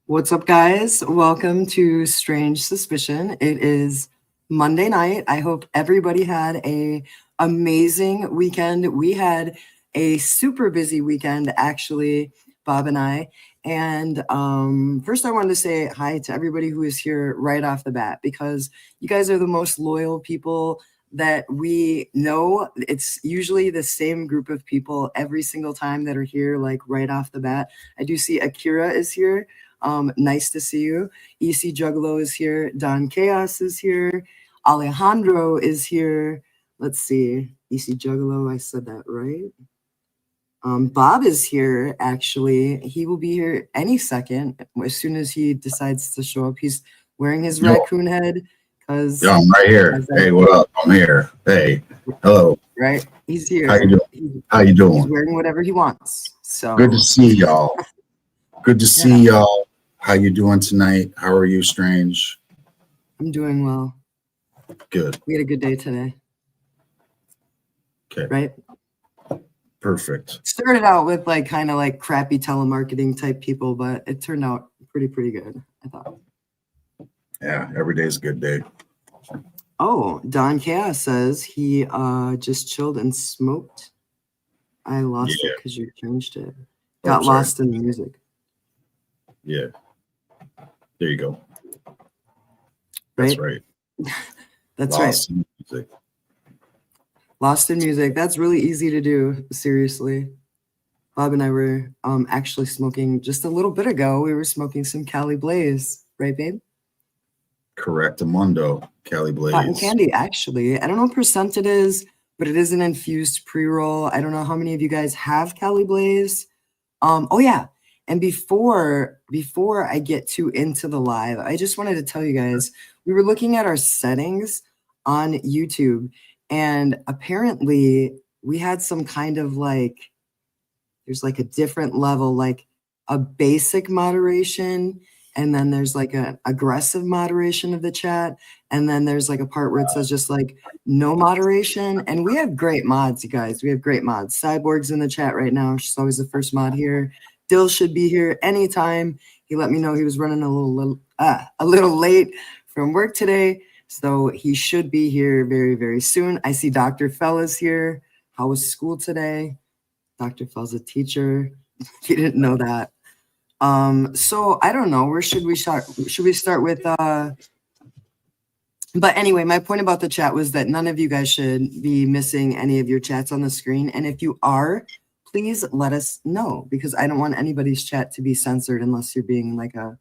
What's up, guys? Welcome to Strange Suspicion. It is Monday night. I hope everybody had a amazing weekend. We had a super busy weekend, actually, Bob and I. And first, I wanted to say hi to everybody who is here right off the bat, because you guys are the most loyal people that we know. It's usually the same group of people every single time that are here, like right off the bat. I do see Akira is here. Nice to see you. EC Juggalo is here. Don Chaos is here. Alejandro is here. Let's see. EC Juggalo, I said that right. Bob is here, actually. He will be here any second as soon as he decides to show up. He's wearing his raccoon head. Yeah, I'm right here. Hey, what up? I'm here. Hey, hello. Right? He's here. How you doing? How you doing? He's wearing whatever he wants. So good to see y'all. Good to see y'all. How you doing tonight? How are you, Strange? I'm doing well. Good. We had a good day today. Okay. Right? Perfect. Started out with kind of like crappy telemarketing type people, but it turned out pretty good, I thought. Yeah, every day is a good day. Oh, Don Chaos says he just chilled and smoked. I lost it because you changed it. Got lost in the music. Yeah. There you go. Right? That's right. That's lost right. In music. Lost in music. That's really easy to do, seriously. Bob and I were actually smoking just a little bit ago. We were smoking some Cali Blaze, right, babe? Correct, Amundo, Cali Blaze. Cotton candy, actually. I don't know what percent it is, but it is an infused pre-roll. I don't know how many of you guys have Cali Blaze. Oh yeah. And before I get too into the live, I just wanted to tell you guys, we were looking at our settings on YouTube, and apparently we had some kind of there's like a different level, like a basic moderation, and then there's like an aggressive moderation of the chat, and then there's like a part where it says just like no moderation. And we have great mods, you guys. We have great mods. Cyborg's in the chat right now. She's always the first mod here. Dill should be here anytime. He let me know he was running a little late from work today, so he should be here very soon. I see Dr. Fella's here. How was school today? Dr. Fella's a teacher. He didn't know that. So I don't know. Where should we start? Should we start with but anyway, my point about the chat was that none of you guys should be missing any of your chats on the screen. And if you are, please let us know, because I don't want anybody's chat to be censored unless you're being like a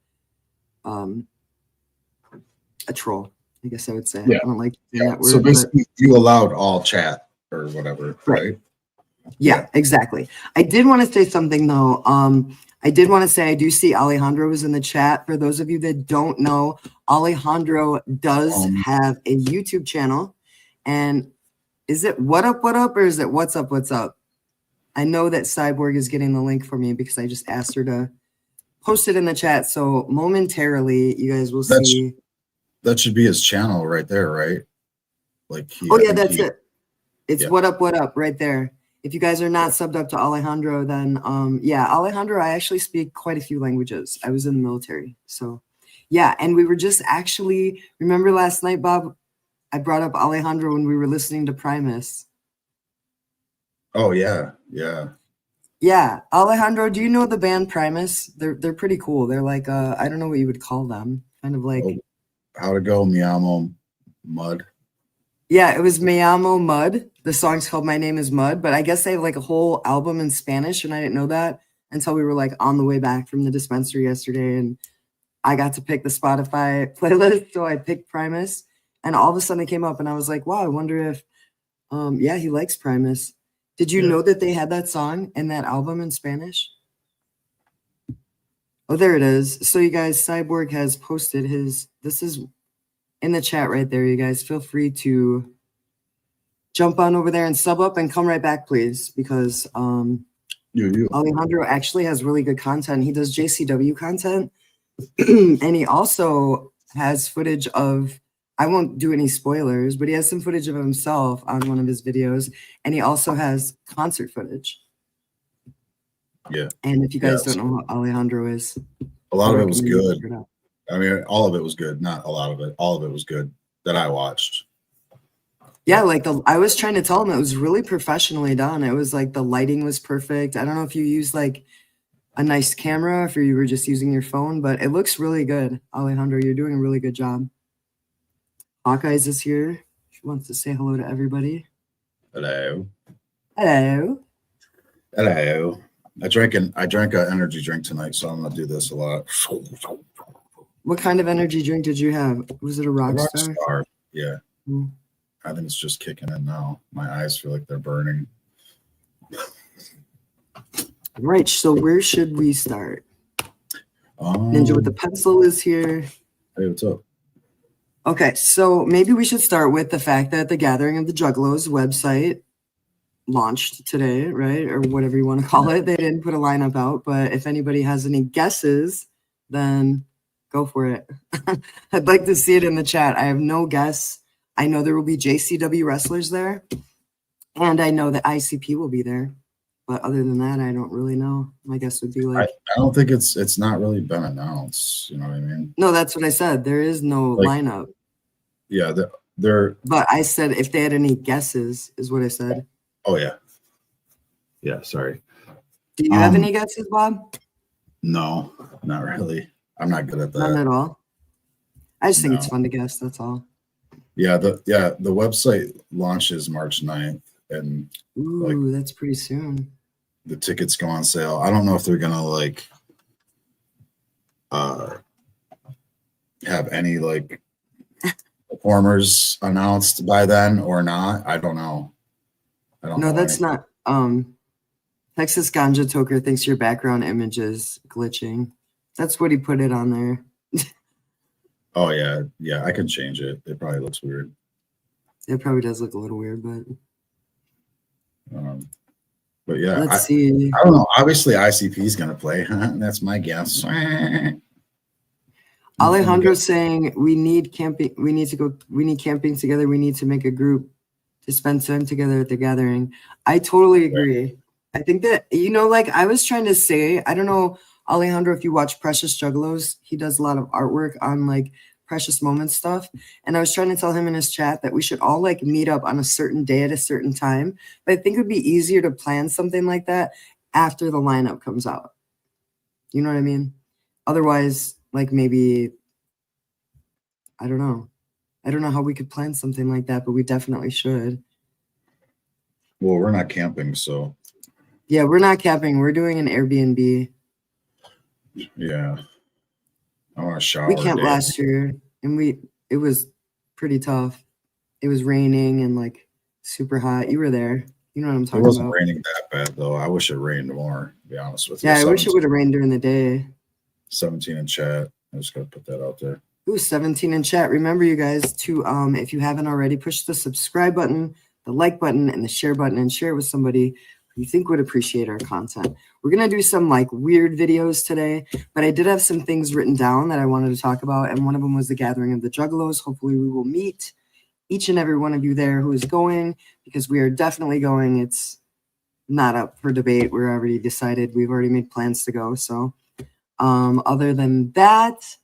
troll, I guess I would say. Yeah. I don't like that word. So basically you allowed all chat or whatever, right? Yeah, exactly. I did want to say something though. I did want to say I do see Alejandro was in the chat. For those of you that don't know, Alejandro does have a YouTube channel. And is it What Up, or is it What's Up? I know that Cyborg is getting the link for me because I just asked her to post it in the chat. So momentarily, you guys will see. That should be his channel right there, right? That's it. It's What Up right there. If you guys are not subbed up to Alejandro, then Alejandro, I actually speak quite a few languages. I was in the military. So yeah, and we were just actually, remember last night, Bob, I brought up Alejandro when we were listening to Primus. Oh yeah. Yeah, Alejandro, do you know the band Primus? They're pretty cool. They're like I don't know what you would call them. Kind of like How'd it go, Mi Amo Mud? Yeah, it was Me Llamo Mud. The song's called My Name is Mud, but I guess they have like a whole album in Spanish, and I didn't know that until we were like on the way back from the dispensary yesterday, and I got to pick the Spotify playlist, so I picked Primus, and all of a sudden it came up, and I was like, wow, I wonder if he likes Primus. Did you know that they had that song and that album in Spanish? Oh, there it is. So you guys, Cyborg has posted this is in the chat right there, you guys. Feel free to jump on over there and sub up and come right back, please, because Alejandro actually has really good content. He does JCW content, and he also has footage of, I won't do any spoilers, but he has some footage of himself on one of his videos, and he also has concert footage. Yeah. And if you guys Yes. don't know who Alejandro is, A lot I of it was recommend you good. check it out. I mean, all of it was good. Not a lot of it. All of it was good that I watched. Yeah, like I was trying to tell him it was really professionally done. It was like the lighting was perfect. I don't know if you use like a nice camera, if you were just using your phone, but it looks really good. Alejandro, you're doing a really good job. Hawkeyes is here. She wants to say hello to everybody. Hello. Hello. Hello. I drank an energy drink tonight, so I'm gonna do this a lot. What kind of energy drink did you have? Was it a A Rockstar? Rockstar. Yeah. Mm. I think it's just kicking in now. My eyes feel like they're burning. Right. So where should we start? Ninja with the pencil is here. Hey, what's up? Okay, so maybe we should start with the fact that the Gathering of the Juggalos website launched today, right? Or whatever you want to call it. They didn't put a lineup out, but if anybody has any guesses, then go for it. I'd like to see it in the chat. I have no guess. I know there will be JCW wrestlers there, and I know that ICP will be there. But other than that, I don't really know. My guess would be like I don't think it's not really been announced. You know what I mean? no, that's what I said. There is no Like, lineup. Yeah, they're. But I said if they had any guesses, is what I said. Oh yeah. Yeah. Sorry. Do you have any guesses, Bob? No, not really. I'm not good at that. None at all. I just think No. it's fun to guess. That's all. Yeah. The website launches March 9th, and Ooh, that's pretty soon. the tickets go on sale. I don't know if they're gonna like have any like performers announced by then or not. I don't know. No, that's not. Texas Ganja Toker thinks your background image is glitching. That's what he put it on there. Oh yeah, yeah. I can change it. It probably looks weird. It probably does look a little weird, but yeah, let's see. I don't know. Obviously, ICP is gonna play. That's my guess. Alejandro's saying we need camping. We need camping together. We need to make a group to spend time together at the gathering. I totally agree. I think that, like I was trying to say, I don't know, Alejandro, if you watch Precious Juggalos, he does a lot of artwork on like precious moments stuff. And I was trying to tell him in his chat that we should all like meet up on a certain day at a certain time. But I think it would be easier to plan something like that after the lineup comes out. You know what I mean? Otherwise, like maybe, I don't know. I don't know how we could plan something like that, but we definitely should. Well, we're not camping, so. Yeah, we're not camping. We're doing an Airbnb. Yeah. I want to shower. We camped last year, and it was pretty tough. It was raining and like super hot. You were there. You know what I'm talking about. It wasn't raining that bad, though. I wish it rained more, to be honest with you. Yeah, I wish it would have rained during the day. 17 in chat. I just got to put that out there. Ooh, 17 in chat. Remember, you guys, to if you haven't already, push the subscribe button, the like button, and the share button, and share it with somebody who you think would appreciate our content. We're going to do some like weird videos today, but I did have some things written down that I wanted to talk about, and one of them was the Gathering of the Juggalos. Hopefully we will meet each and every one of you there who is going, because we are definitely going. It's not up for debate. We're already decided. We've already made plans to go. So other than that,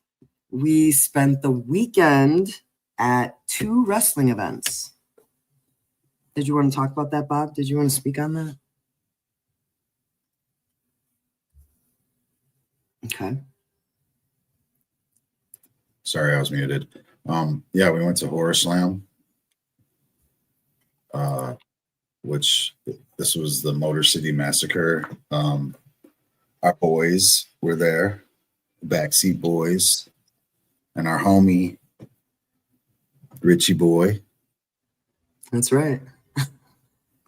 we spent the weekend at 2 wrestling events. Did you want to talk about that, Bob? Did you want to speak on that? Okay. Sorry, I was muted. Yeah, we went to Horror Slam, which this was the Motor City Massacre. Our boys were there, Backseat Boys, and our homie Richie Boy. That's right.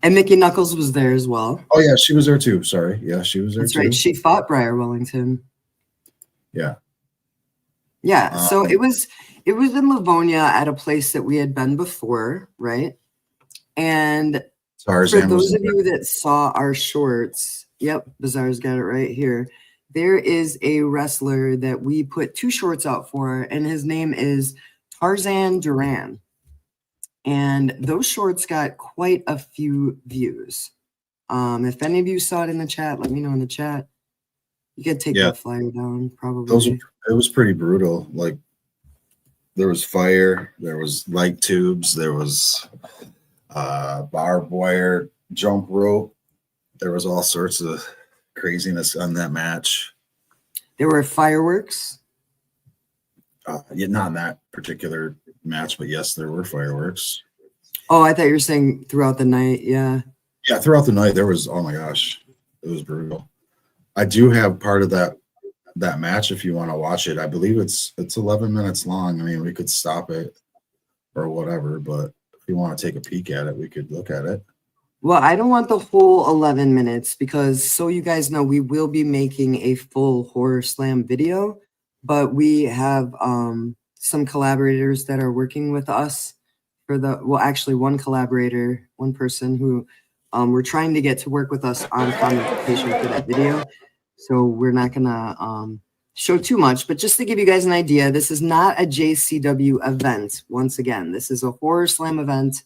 And Mickey Knuckles was there as well. Oh yeah, she was there too. Sorry, yeah, she was there That's too. right. She fought Briar Wellington. Yeah. Yeah. So it was in Livonia at a place that we had been before, right? And Tarzan for those of you that saw our shorts, yep, Bizarre's got it right here. There is a wrestler that we put 2 shorts out for, and his name is Tarzan Duran. And those shorts got quite a few views. If any of you saw it in the chat, let me know in the chat. You could take Yeah. that flyer down, probably. It was pretty brutal. Like, there was fire, there was light tubes, there was barbed wire, jump rope. There was all sorts of craziness on that match. There were fireworks. Yeah, not in that particular match, but yes, there were fireworks. Oh, I thought you were saying throughout the night. Yeah. Yeah, throughout the night there was. Oh my gosh, it was brutal. I do have part of that match if you want to watch it. I believe it's 11 minutes long. I mean, we could stop it or whatever, but if you want to take a peek at it, we could look at it. Well, I don't want the whole 11 minutes because, so you guys know, we will be making a full Horror Slam video, but we have some collaborators that are working with us for well, actually one collaborator, one person who we're trying to get to work with us on commentation for that video. So we're not gonna show too much, but just to give you guys an idea, this is not a JCW event. Once again, this is a Horror Slam event.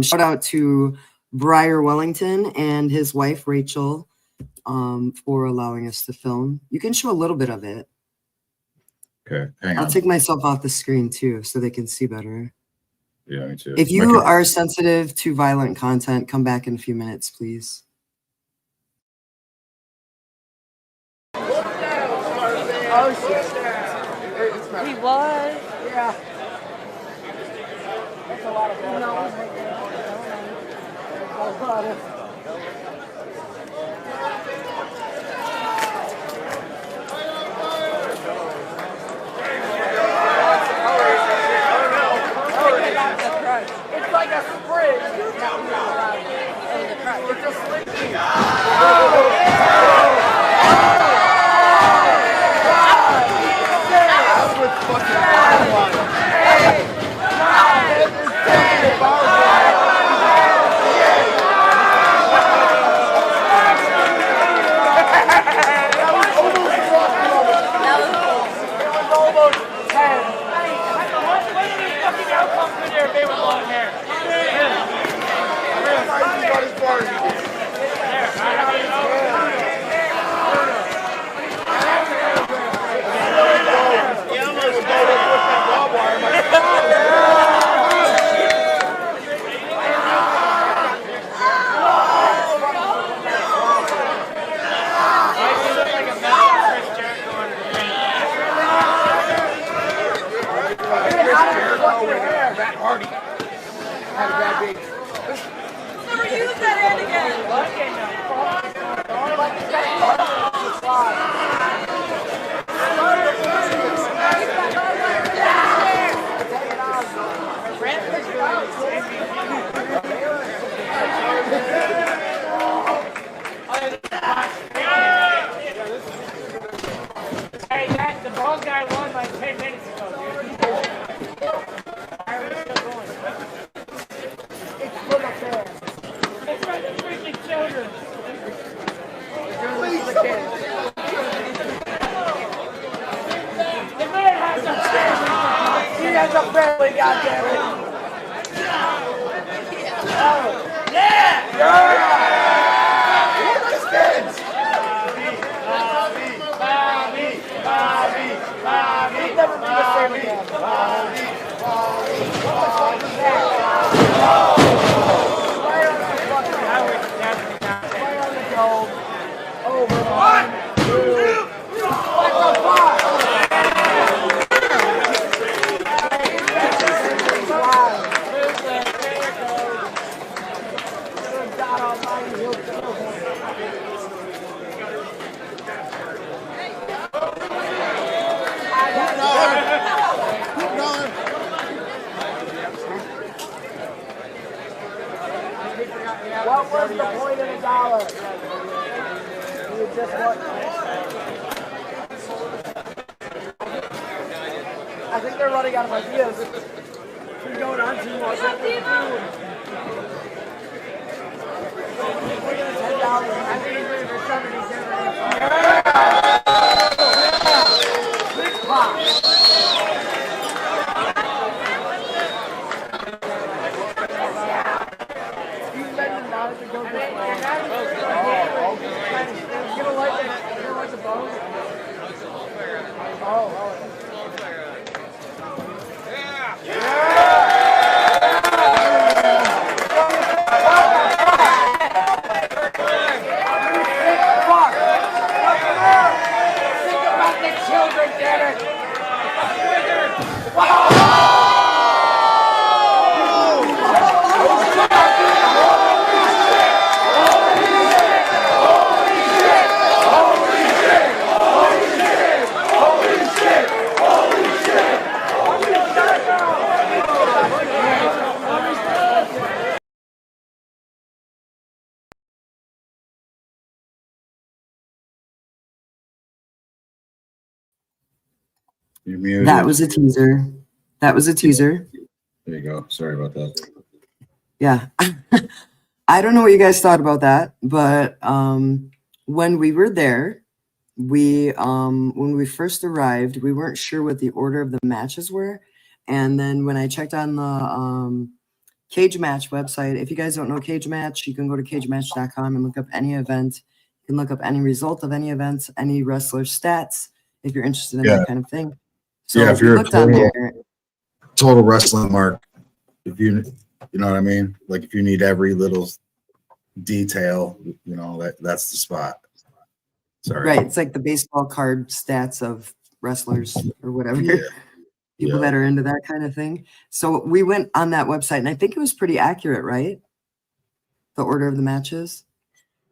Shout out to Briar Wellington and his wife, Rachel, for allowing us to film. You can show a little bit of it. Okay, hang on. I'll take myself off the screen too so they can see better. Yeah, me too. If you are sensitive to violent content, come back in a few minutes, please. Oh, shit. He was. Yeah. That's a lot of fun. It's like a sprint. It's a slinky. What was the point of the dollar? You just what? I think they're running out of ideas. We're going on to what they're doing. We're going to $10. I think he's ready for 77. Big pop. You muted. That was a teaser. That was a teaser. There you go. Sorry about that. Yeah. I don't know what you guys thought about that, but when we were there, when we first arrived, we weren't sure what the order of the matches were. And then when I checked on the Cage Match website, if you guys don't know Cage Match, you can go to cagematch.com and look up any event. You can look up any result of any events, any wrestler stats, if you're interested in that kind of thing. So if we you're looked on there. Total wrestling mark, if you know what I mean? Like if you need every little detail, you know, that's the spot. Sorry. Right. It's like the baseball card stats of wrestlers or whatever. Yeah. People that are into that kind of thing. So we went on that website, and I think it was pretty accurate, right? The order of the matches.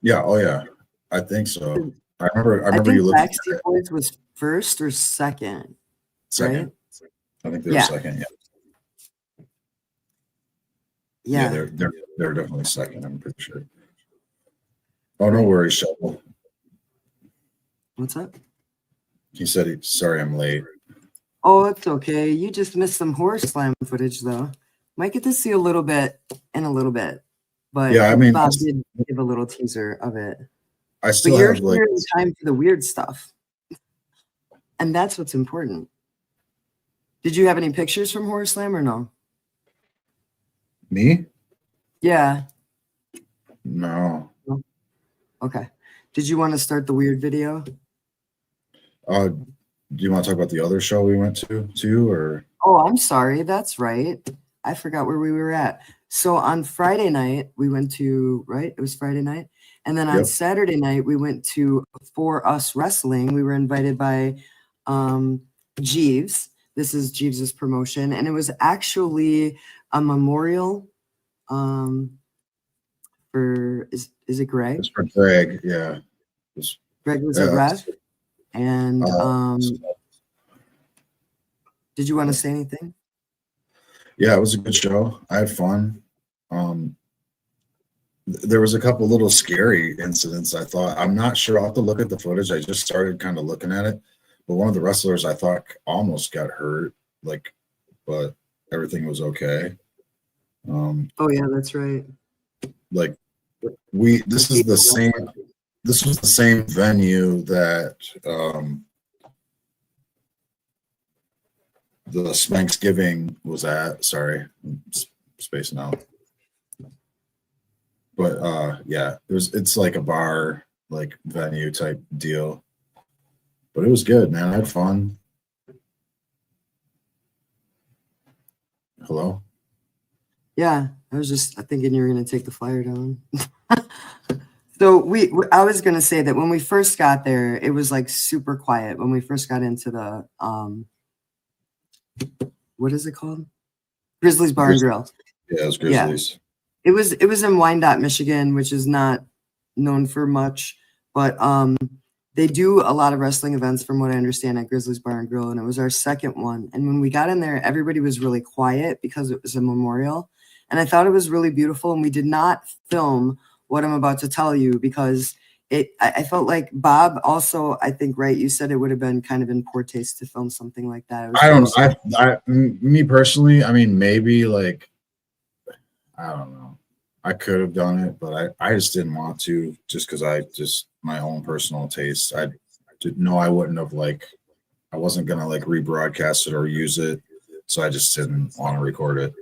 Yeah. Oh yeah. I think so. I remember you looking at Backstreet Boys was first or second. second. Right? I think they were second. Yeah. They're definitely second. I'm pretty sure. Oh, no worries, Shovel. What's up? He said, "Sorry, I'm late." Oh, it's okay. You just missed some horse slam footage, though. Might get to see a little bit in a little bit, but yeah, I mean, Bob did give a little teaser of it. I still but you're have like here in time for the weird stuff, and that's what's important. Did you have any pictures from Horror Slam or no? Me? Yeah. No. Okay. Did you want to start the weird video? Do you want to talk about the other show we went to too, or? Oh, I'm sorry. That's right. I forgot where we were at. So on Friday night, we went to, right? It was Friday night. And then on Saturday night, we went to For Us Wrestling. We were invited by Jeeves. This is Jeeves's promotion. And it was actually a memorial for, is it Greg? It's for Greg, yeah. Greg was a ref. And did you want to say anything? Yeah, it was a good show. I had fun. There was a couple little scary incidents. I thought, I'm not sure. I'll have to look at the footage. I just started kind of looking at it, but one of the wrestlers I thought almost got hurt, but everything was okay. Oh yeah, that's right. Like this was the same venue that the Spanksgiving was at. Sorry, I'm spacing out. But yeah, it's like a bar, like venue type deal. But it was good, man. I had fun. Hello? Yeah, I was just thinking you were going to take the flyer down. So I was going to say that when we first got there, it was like super quiet. When we first got into the, what is it called? Grizzlies Bar and Grill. Yeah, it was Grizzlies. Yeah. It was in Wyandotte, Michigan, which is not known for much, but they do a lot of wrestling events from what I understand at Grizzlies Bar and Grill, and it was our second one. And when we got in there, everybody was really quiet because it was a memorial. And I thought it was really beautiful, and we did not film what I'm about to tell you because I felt like Bob also, I think, right, you said it would have been kind of in poor taste to film something like that. Me personally, I mean, maybe like, I don't know. I could have done it, but I just didn't want to, just because my own personal taste. I didn't know I wouldn't have I wasn't gonna rebroadcast it or use it, so I just didn't want to record it.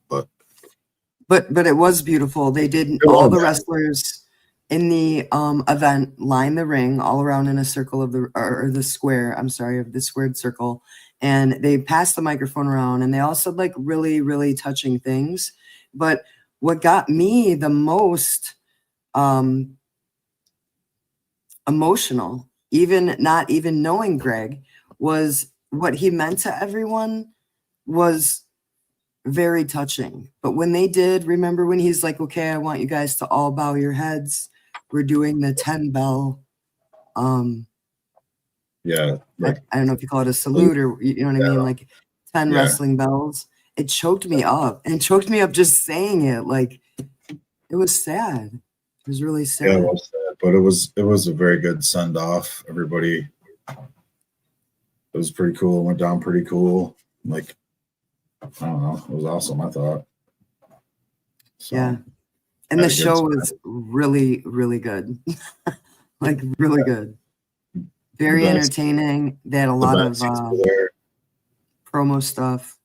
But it was beautiful. They did all the wrestlers in the event line the ring all around in a circle of the square. I'm sorry, of the squared circle, and they passed the microphone around, and they all said really, really touching things. But what got me the most emotional, not even knowing Greg, was what he meant to everyone was very touching. But when they did, remember when he's like, okay, I want you guys to all bow your heads. We're doing the 10 bell. Yeah. I don't know if you call it a salute or you know what I mean? Like 10 wrestling bells. It choked me up, and it choked me up just saying it. It was sad. It was really sad. Yeah, it was sad, but it was a very good send off. Everybody It was pretty cool. It went down pretty cool. Like, I don't know. It was awesome, I thought. So, Yeah. And had the a good show time. was really, really good. Like really good. Very The best- entertaining. They had a The lot back of seats were there. promo stuff.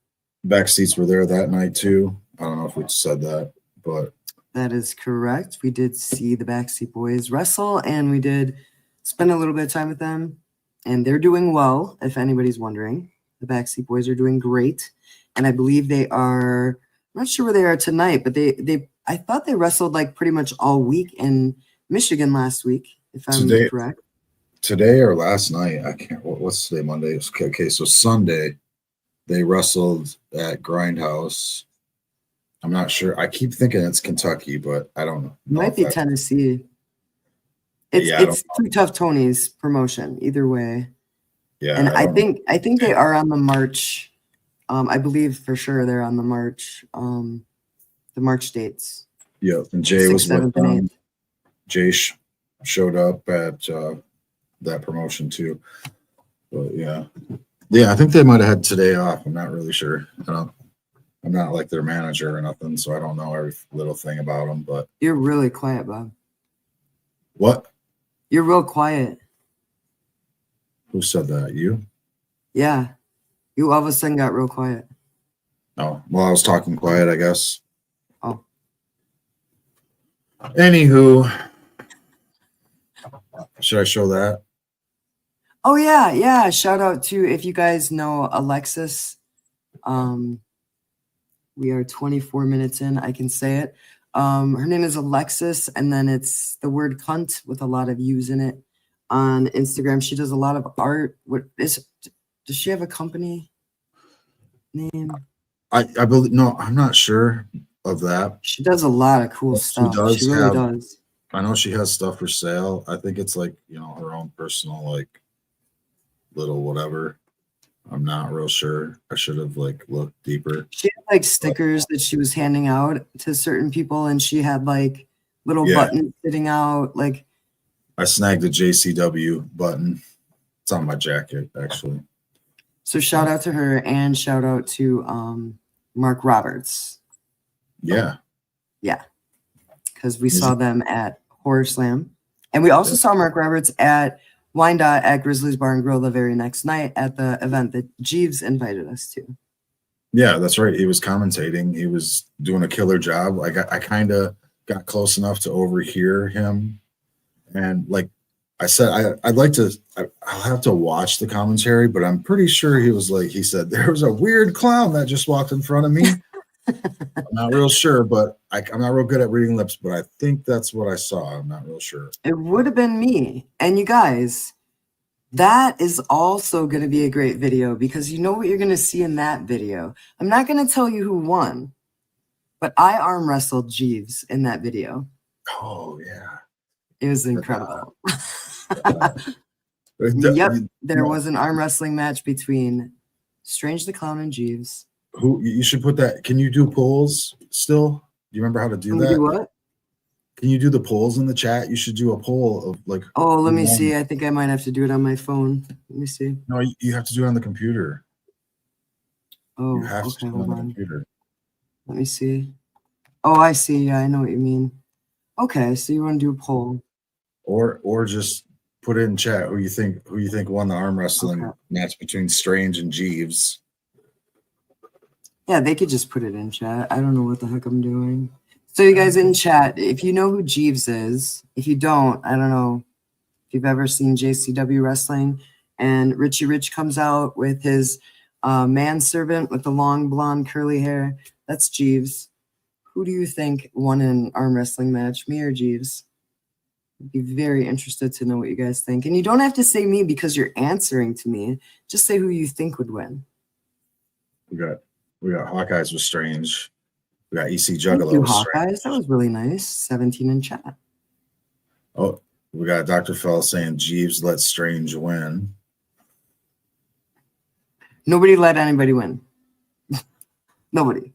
Back seats were there that night too. I don't know if we said that, but That is correct. We did see the Backseat Boys wrestle, and we did spend a little bit of time with them. And they're doing well, if anybody's wondering. The Backseat Boys are doing great. And I believe they are, I'm not sure where they are tonight, but I thought they wrestled like pretty much all week in Michigan last week, if I'm correct. today or last night, I can't. What's today? Monday. Okay, so Sunday, they wrestled at Grindhouse. I'm not sure. I keep thinking it's Kentucky, but I don't know. It might be Tennessee. It's Too Tough Tony's promotion, either way. Yeah, And I think they are on the march. I believe for sure they're on the march. The March dates. Yeah, and Jay 6th, was with 7th, and them. Jay showed up at that promotion too. But yeah, I think they might have had today off. I'm not really sure. I'm not like their manager or nothing, so I don't know every little thing about them. But You're really quiet, Bob. what? You're real quiet. Who said that? You? Yeah. You all of a sudden got real quiet. Oh, well, I was talking quiet, I guess. Oh. Anywho, should I show that? Oh yeah, yeah. Shout out to, if you guys know Alexis. We are 24 minutes in. I can say it. Her name is Alexis, and then it's the word cunt with a lot of U's in it on Instagram. She does a lot of art. Does she have a company name? I believe, no, I'm not sure of that. She does a lot of cool stuff. She really does. I know she has stuff for sale. I think it's like, her own personal, like, little whatever. I'm not real sure. I should have looked deeper. She had like stickers that she was handing out to certain people, and she had like little buttons sitting out. Like, I snagged a JCW button. It's on my jacket, actually. So shout out to her, and shout out to Mark Roberts. Yeah. Yeah. Because we saw them at Horror Slam. And we also saw Mark Roberts at Wyandotte at Grizzly's Bar and Grill the very next night at the event that Jeeves invited us to. Yeah, that's right. He was commentating. He was doing a killer job. I kind of got close enough to overhear him. And like I said, I'll have to watch the commentary, but I'm pretty sure he said, there was a weird clown that just walked in front of me. I'm not real sure, but I'm not real good at reading lips, but I think that's what I saw. I'm not real sure. It would have been me. And you guys, that is also going to be a great video, because you know what you're going to see in that video. I'm not going to tell you who won, but I arm wrestled Jeeves in that video. Oh, yeah. It was incredible. Yep, there was an arm wrestling match between Strange the Clown and Jeeves. Who you should put that? Can you do polls still? Do you remember how to do that? Do what? Can you do the polls in the chat? You should do a poll of like. Oh, let me see. I think I might have to do it on my phone. Let me see. No, you have to do it on the computer. Oh, you have to do it on the computer. Let me see. Oh, I see. Yeah, I know what you mean. Okay, so you want to do a poll, or just put it in chat who you think won the arm wrestling match between Strange and Jeeves. Yeah, they could just put it in chat. I don't know what the heck I'm doing. So you guys in chat, if you know who Jeeves is, if you don't, I don't know if you've ever seen JCW wrestling, and Richie Rich comes out with his manservant with the long blonde curly hair. That's Jeeves. Who do you think won an arm wrestling match, me or Jeeves? I'd be very interested to know what you guys think. And you don't have to say me because you're answering to me. Just say who you think would win. We got Hawkeyes with Strange. We got EC Thank Juggalo you, with Hawkeyes. Strange. That was really nice. 17 in chat. Oh, we got Dr. Fell saying Jeeves let Strange win. Nobody let anybody win. Nobody.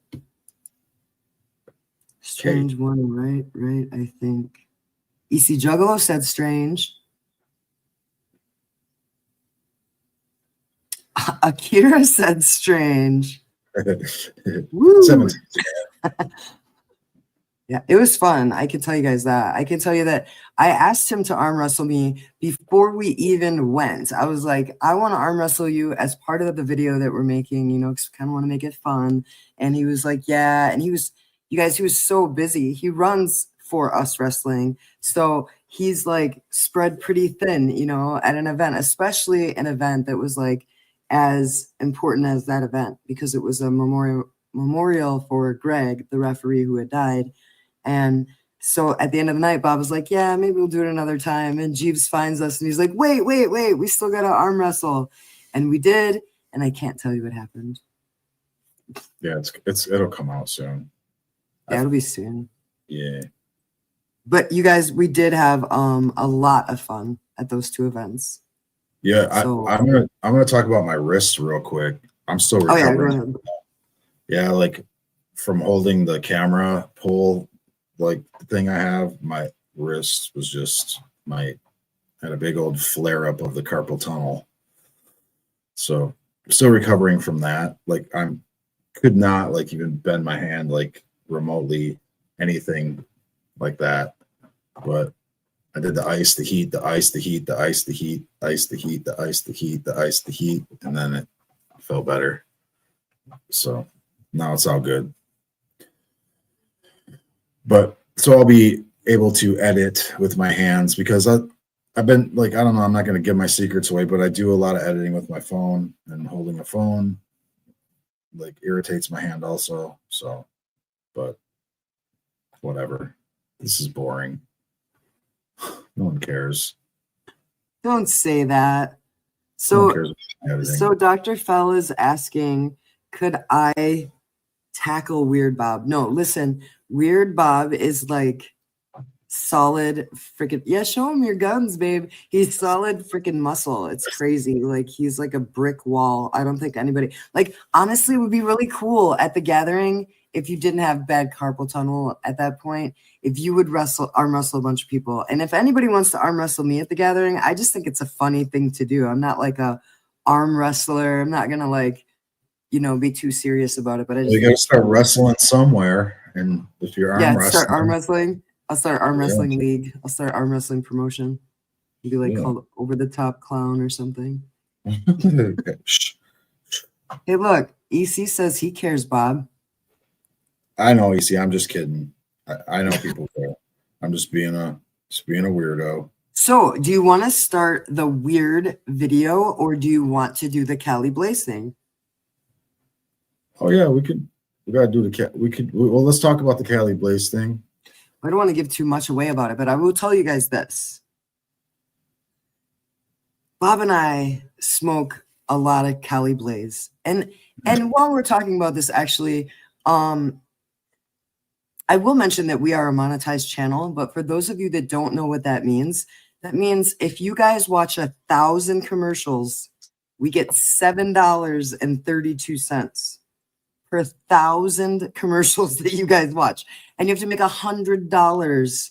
Strange won, right, I think. EC Juggalo said Strange. Akira said strange. Woo. 17. Yeah, it was fun. I can tell you guys that. I can tell you that I asked him to arm wrestle me before we even went. I was like, I want to arm wrestle you as part of the video that we're making, you know, because we kind of want to make it fun. And he was like, yeah. And he was so busy. He runs for Us Wrestling. So he's like spread pretty thin, you know, at an event, especially an event that was like as important as that event, because it was a memorial for Greg, the referee who had died. And so at the end of the night, Bob was like, yeah, maybe we'll do it another time. And Jeeves finds us and he's like, wait, we still got to arm wrestle. And we did. And I can't tell you what happened. Yeah, it'll come out soon. Yeah, it'll be soon. Yeah. But you guys, we did have a lot of fun at those two events. Yeah, So, I'm gonna talk about my wrists real quick. I'm still recovering. Oh, yeah, go ahead. Yeah, like from holding the camera pole, like the thing I have, my wrist was just had a big old flare up of the carpal tunnel. So I'm still recovering from that. Like could not like even bend my hand like remotely, anything like that. But I did the ice, the heat, the ice, the heat, the ice, the heat, ice, the heat, the ice, the heat, the ice, the heat, and then it felt better. So now it's all good. But so I'll be able to edit with my hands because I've been like, I don't know, I'm not going to give my secrets away, but I do a lot of editing with my phone, and holding a phone like irritates my hand also. So, but whatever. This is boring. No one cares. Don't say that. No one So, cares about editing. so Dr. Fell is asking, could I tackle Weird Bob? No, listen, Weird Bob is like solid freaking, yeah, show him your guns, babe. He's solid freaking muscle. It's crazy. Like he's like a brick wall. I don't think anybody, like, honestly, it would be really cool at the gathering if you didn't have bad carpal tunnel at that point, if you would arm wrestle a bunch of people. And if anybody wants to arm wrestle me at the gathering, I just think it's a funny thing to do. I'm not like a arm wrestler. I'm not gonna like, you know, be too serious about it. But I just You got to start wrestling somewhere, and if you're arm wrestling, start arm wrestling. I'll start arm wrestling league. I'll start arm wrestling promotion. Maybe like called Over the Top Clown or something. Hey, look, EC says he cares, Bob. I know, EC. I'm just kidding. I know people care. I'm just being a weirdo. So, do you want to start the weird video, or do you want to do the Cali Blaze thing? Oh yeah, we gotta do the well, let's talk about the Cali Blaze thing. I don't want to give too much away about it, but I will tell you guys this. Bob and I smoke a lot of Cali Blaze. And while we're talking about this, actually, I will mention that we are a monetized channel, but for those of you that don't know what that means if you guys watch 1,000 commercials, we get $7.32 per 1,000 commercials that you guys watch. And you have to make $100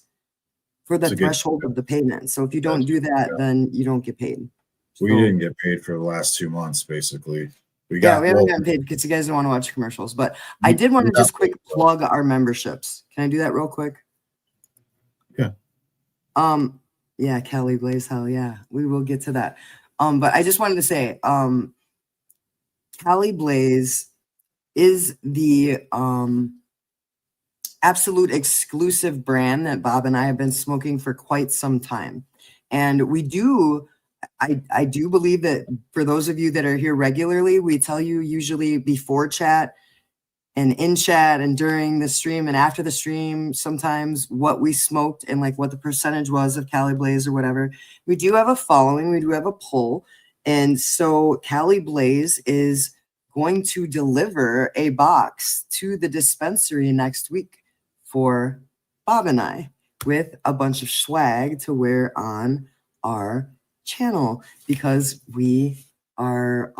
for the threshold of the payment. So if you don't do that, then you don't get paid. We didn't get paid for the last 2 months, basically. We haven't gotten paid because you guys don't want to watch commercials. But I did want to just quick plug our memberships. Can I do that real quick? Yeah. Yeah, Cali Blaze, hell yeah. We will get to that. But I just wanted to say, Cali Blaze is the absolute exclusive brand that Bob and I have been smoking for quite some time. And we do, I do believe that for those of you that are here regularly, we tell you usually before chat and in chat and during the stream and after the stream, sometimes what we smoked and like what the percentage was of Cali Blaze or whatever. We do have a following, we do have a poll. And so Cali Blaze is going to deliver a box to the dispensary next week for Bob and I with a bunch of swag to wear on our channel because we are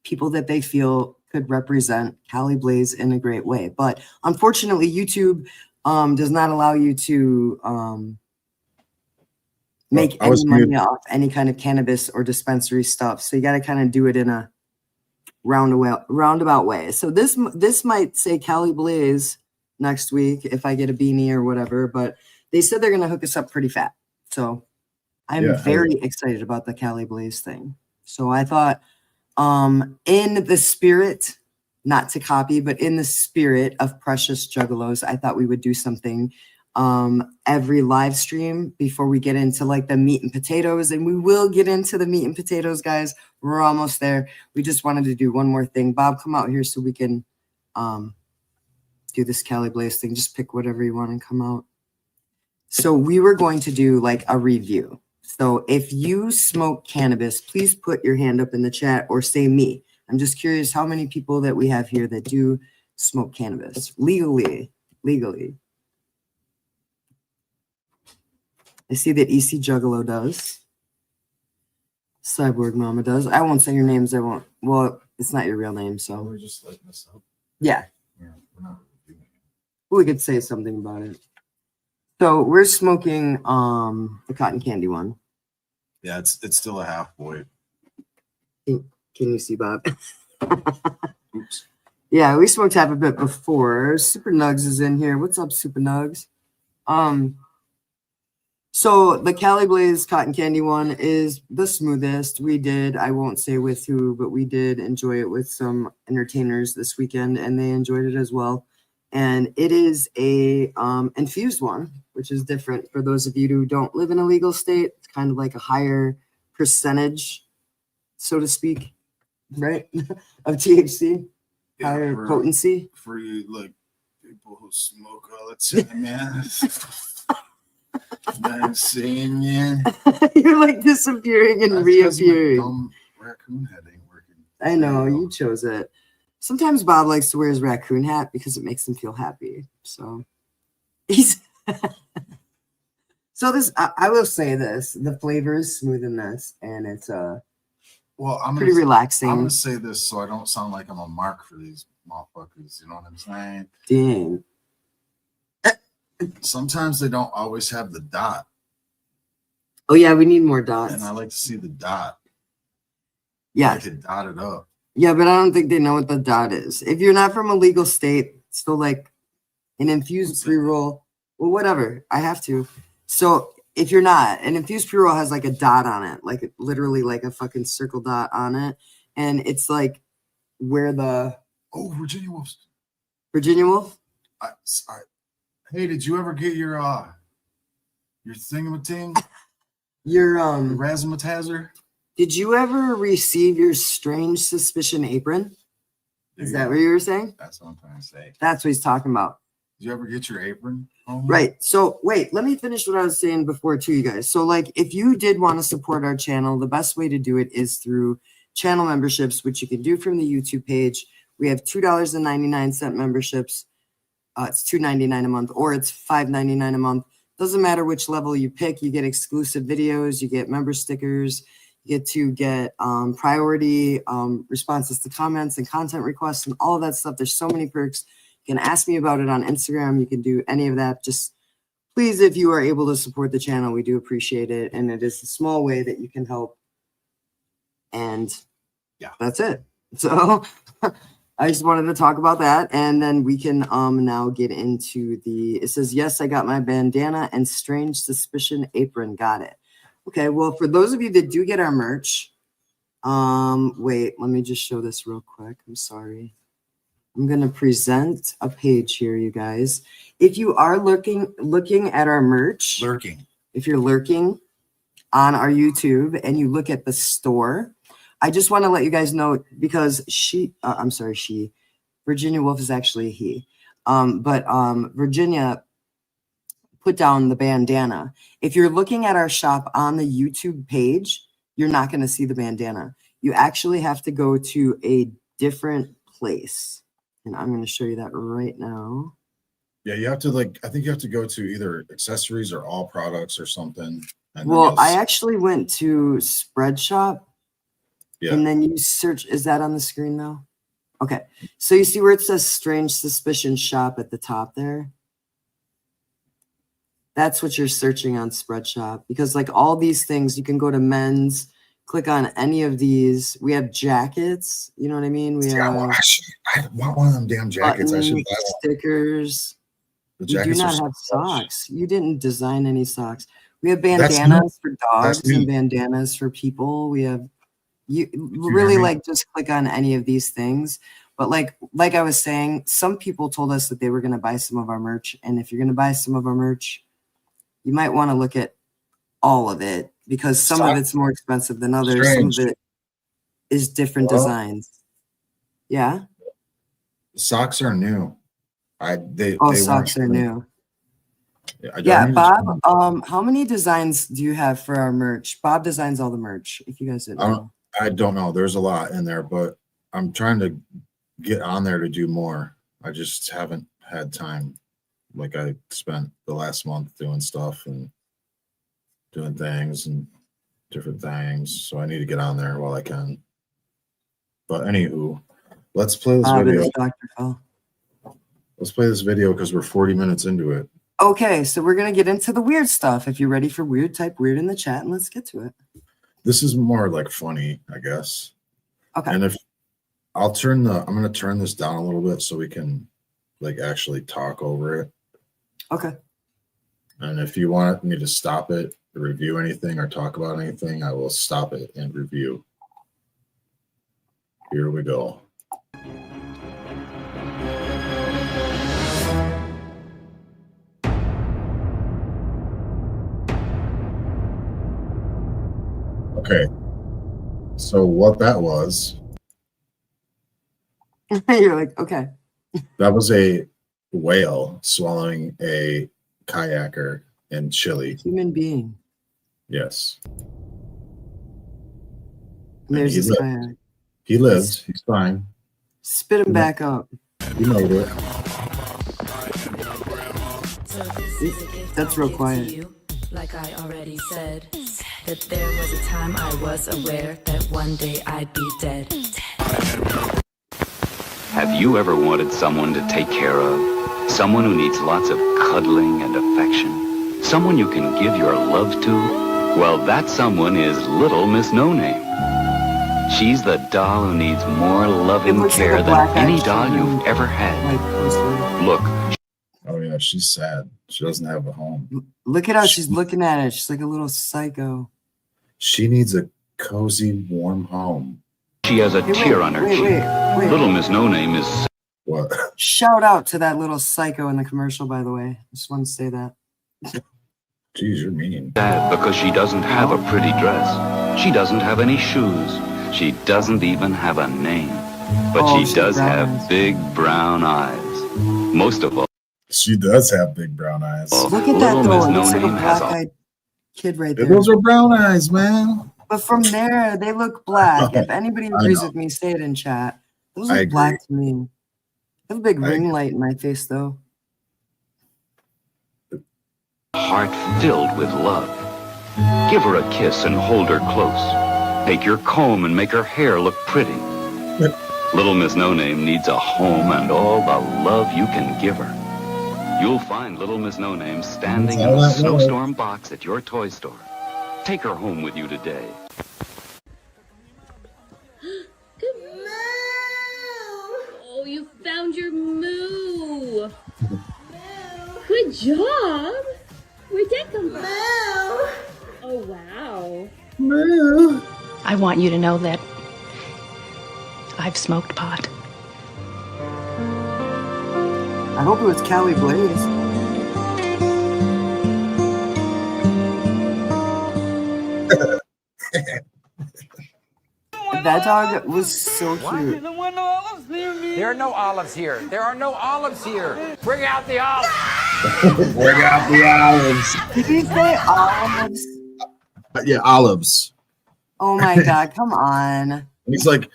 people that they feel could represent Cali Blaze in a great way. But unfortunately, YouTube does not allow you to make I was any money off any kind of cannabis or dispensary stuff. So you got to kind of do it in a roundabout way. So this might say Cali Blaze next week if I get a beanie or whatever, but they said they're going to hook us up pretty fat. So I'm very excited about the Cali Blaze thing. So I thought, in the spirit, not to copy, but in the spirit of Precious Juggalos, I thought we would do something every live stream before we get into like the meat and potatoes. And we will get into the meat and potatoes, guys. We're almost there. We just wanted to do one more thing. Bob, come out here so we can do this Cali Blaze thing. Just pick whatever you want and come out. So we were going to do like a review. So if you smoke cannabis, please put your hand up in the chat or say me. I'm just curious how many people that we have here that do smoke cannabis legally. I see that EC Juggalo does. Cyborg Mama does. I won't say your names. I won't. Well, it's not your real name, so. We're just letting this up. Yeah. We're not doing it. We could say something about it. So we're smoking the cotton candy one. Yeah, it's still a half boy. Can you see, Bob? Oops. Yeah, we smoked half a bit before. Super Nugs is in here. What's up, Super Nugs? So the Cali Blaze cotton candy one is the smoothest. I won't say with who, but we did enjoy it with some entertainers this weekend, and they enjoyed it as well. And it is a infused one, which is different for those of you who don't live in a legal state. It's kind of like a higher percentage, so to speak, right, of THC, higher potency. For you, like, people who smoke all the time, man. I'm saying, man. You're like disappearing and reappearing. Dumb raccoon head ain't working. I know, you chose it. Sometimes Bob likes to wear his raccoon hat because it makes him feel happy. So he's so this I will say this, the flavor is smooth in this, and it's I'm pretty relaxing. I'm gonna say this so I don't sound like I'm a mark for these motherfuckers, you know what I'm saying? Dang. Sometimes they don't always have the dot. Oh yeah, we need more dots. And I like to see the dot. Yeah. I could dot it up. Yeah, but I don't think they know what the dot is. If you're not from a legal state, still like an infused pre-roll, well, whatever. I have to. So if you're not, an infused pre-roll has like a dot on it, like literally like a fucking circle dot on it. And it's like where the Virginia Wolf. Virginia Wolf? Hey, did you ever get your thingamating? Your razzmatazzer? Did you ever receive your strange suspicion apron? Is that what you were saying? That's what I'm trying to say. That's what he's talking about. Did you ever get your apron? Right. So wait, let me finish what I was saying before to you guys. So like if you did want to support our channel, the best way to do it is through channel memberships, which you can do from the YouTube page. We have $2.99 memberships. It's $2.99 a month, or it's $5.99 a month. Doesn't matter which level you pick. You get exclusive videos, you get member stickers, you get to get priority responses to comments and content requests and all of that stuff. There's so many perks. You can ask me about it on Instagram. You can do any of that. Just please, if you are able to support the channel, we do appreciate it. And it is a small way that you can help. And yeah, that's it. So I just wanted to talk about that, and then we can now get into it says, yes, I got my bandana and strange suspicion apron. Got it. Okay, well, for those of you that do get our merch, wait, let me just show this real quick. I'm sorry. I'm going to present a page here, you guys. If you are looking at our merch, if you're lurking on our YouTube and you look at the store, I just want to let you guys know, because Virginia Wolf is actually a he. But Virginia put down the bandana. If you're looking at our shop on the YouTube page, you're not going to see the bandana. You actually have to go to a different place. And I'm going to show you that right now. Yeah, you have to I think you have to go to either accessories or all products or something. Well, I actually went to Spread Shop. Yeah. And then you search, is that on the screen now? Okay. So you see where it says Strange Suspicion Shop at the top there? That's what you're searching on Spreadshop, because like all these things, you can go to men's, click on any of these. We have jackets. You know what I mean? We I have want one of them damn jackets. I should buttons, buy one. stickers. The We do jackets not are have so plush. socks. You didn't design any socks. We have That's bandanas for That's dogs and me. bandanas for people. We have you hear really me? like just click on any of these things. But like I was saying, some people told us that they were going to buy some of our merch. And if you're going to buy some of our merch, you might want to look at all of it, because some of it's more expensive than others. Strange. Some of it is different Well, designs. Yeah. Socks are new. They Socks are new. I Yeah, need to Bob. How many designs do you have for our merch? Bob designs all the merch. If you guys didn't know. I don't know. There's a lot in there, but I'm trying to get on there to do more. I just haven't had time. Like I spent the last month doing stuff and doing things and different things. So I need to get on there while I can. But anywho, let's play this video. It's Dr. Phil. Let's play this video because we're 40 minutes into it. Okay, so we're gonna get into the weird stuff. If you're ready for weird, type weird in the chat and let's get to it. This is more like funny, I guess. Okay. And if I'm gonna turn this down a little bit so we can like actually talk over it. Okay. And if you want me to stop it, review anything or talk about anything, I will stop it and review. Here we go. Okay. So what that was, You're like, okay. that was a whale swallowing a kayaker in Chile. Human being. Yes. And there's he this lived. kayak. He lived. He's fine. Spit him back up. He made it. That's real quiet. Like I already said, that there was a time I was aware that one day I'd be dead. Have you ever wanted someone to take care of? Someone who needs lots of cuddling and affection? Someone you can give your love to? Well, that someone is Little Miss No Name. She's the doll who needs more loving looks like care a than black any action doll you've ever had. Like, poster. Look, Oh yeah, she's sad. She doesn't have a home. Look at how she's looking at it. She's like a little psycho. She needs a cozy, warm home. she has a tear on her cheek. Wait. Little Miss No Name is What? Shout out to that little psycho in the commercial, by the way. I just want to say that. Jeez, you're mean. sad because she doesn't have a pretty dress. She doesn't have any shoes. She doesn't even have a name. But Oh, she she's does brown have eyes. big brown eyes. Most of all, She does have big brown eyes. Oh. Look at that Little though. Miss It looks No like a Name has black-eyed kid right there. Those are brown eyes, man. But from there, they look black. If anybody agrees know. with me, say it in chat. Those I look agree. black to me. I have a big I ring light in my face, though. heart filled with love. Give her a kiss and hold her close. Take your comb and make her hair look pretty. Little Miss No Name needs a home and all the love you can give her. You'll find Little Miss No Name standing in That's all the that was. snowstorm box at your toy store. Take her home with you today. Oh, you found your moo. Good job. Where'd that come from? Oh, wow. I want you to know that I've smoked pot. I hope it was Callie Blaze. That dog was so cute. There are no olives here. There are no olives here. Bring out the olives. Bring out the olives. Did he say olives? Yeah, olives. Oh my god, come on. He's like,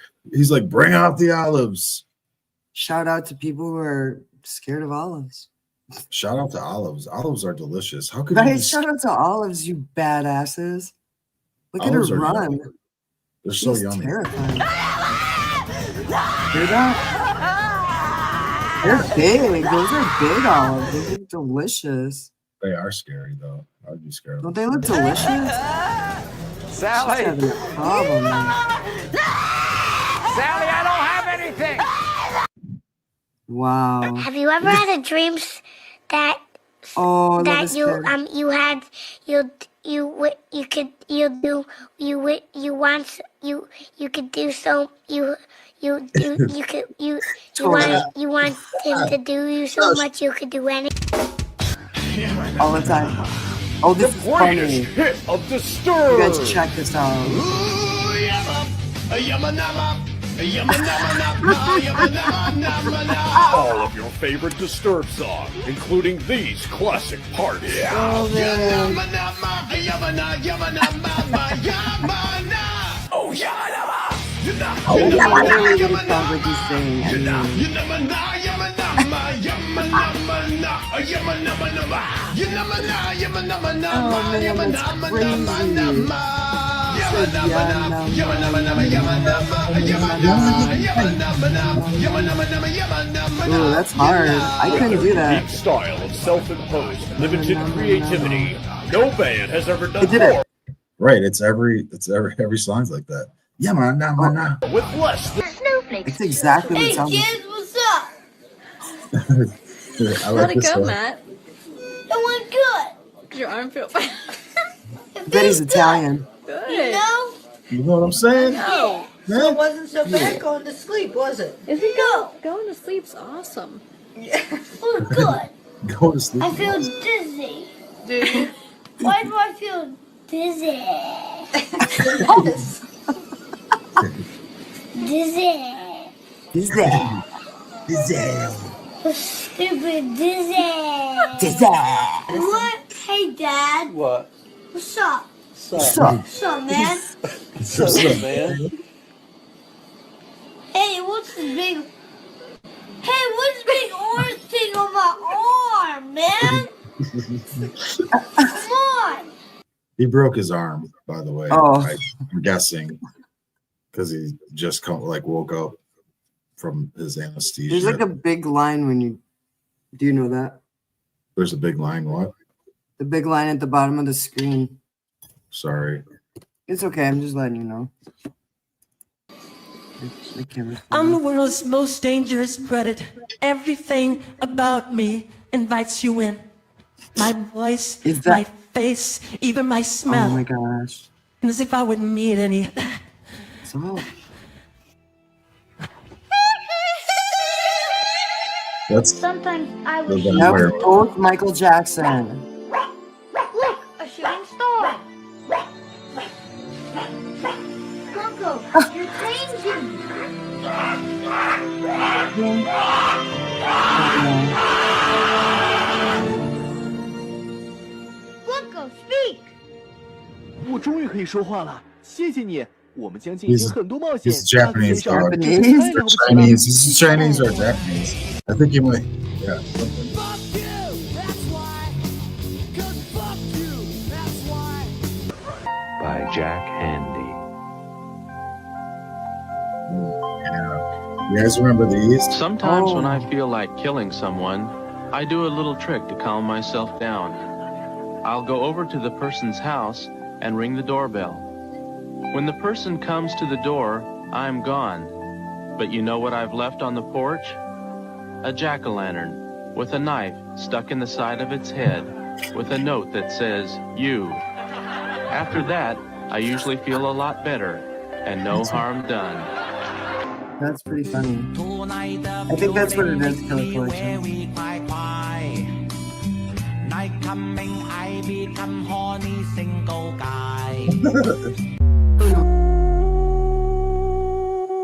bring out the olives. Shout out to people who are scared of olives. Shout out to olives. Olives are delicious. How could you? Right? be Shout out to olives, you badasses. Look Olives at her are run. yummy. They're so She's yummy. terrifying. Hear that? They're big. Those are big olives. They look delicious. They are scary though. I would be scared of Don't them. they look delicious? Sally! She's having a problem. Sally, I don't have anything! Wow. Have you ever had a dream that Oh, I love that this you kid. you had you could you do you want you could do so you could you want him to do you so much you could do anything. All the time. Oh, this is funny. Hit of You Disturb! guys check this out. All of your favorite Disturb songs, including these classic parts. Oh, man. Literally, it sounds like he's saying. Ooh, that's hard. I couldn't do that. Unique style of self-imposed, limited creativity. No band has ever done It did more it. Right. It's every song's like that. Yeah, man, nah, man, nah. with less than It's exactly what it sounds like. What's up? I like this one. Matt? It went good. Your arm feel bad. Betty's Italian. Good. You know what I'm saying? No. Yeah. It wasn't so bad going to sleep, was it? If you going to sleep's awesome. Oh, good. Go to sleep. I feel dizzy. Do you? Why do I feel dizzy? Dizzy. Who's that? Stupid dizzy. What? Hey, Dad. what? What's up? Suck. What's up, man? So, man. Hey, what's this big? Hey, what's this big orange thing on my arm, man? Come on. He broke his arm, by the way. Oh. I'm guessing because he just woke up from his anesthesia. There's like a big line when you. Do you know that? There's a big line. What? The big line at the bottom of the screen. Sorry. It's okay. I'm just letting you know. The camera's I'm the fine. world's most dangerous predator. Everything about me invites you in. My voice, Is that- my face, even my smell. Oh my gosh. And as if I wouldn't need any. So, That's Sometimes I the wish. that was vampire. both Michael Jackson. Look, a shooting star. Coco, you're changing. Coco, speak. 我终于可以说话了，谢谢你。我们将进行很多冒险。 He's Japanese dog. Japanese? Or Chinese. This is Chinese or Japanese. I think he might. Yeah. By Jack Handy. Yeah. You guys remember these? Sometimes when Oh. I feel like killing someone, I do a little trick to calm myself down. I'll go over to the person's house and ring the doorbell. When the person comes to the door, I'm gone. But you know what I've left on the porch? A jack-o'-lantern with a knife stuck in the side of its head with a note that says, "You." After that, I usually feel a lot better and no harm done. That's pretty funny. I think that's what it is, Killer Collection.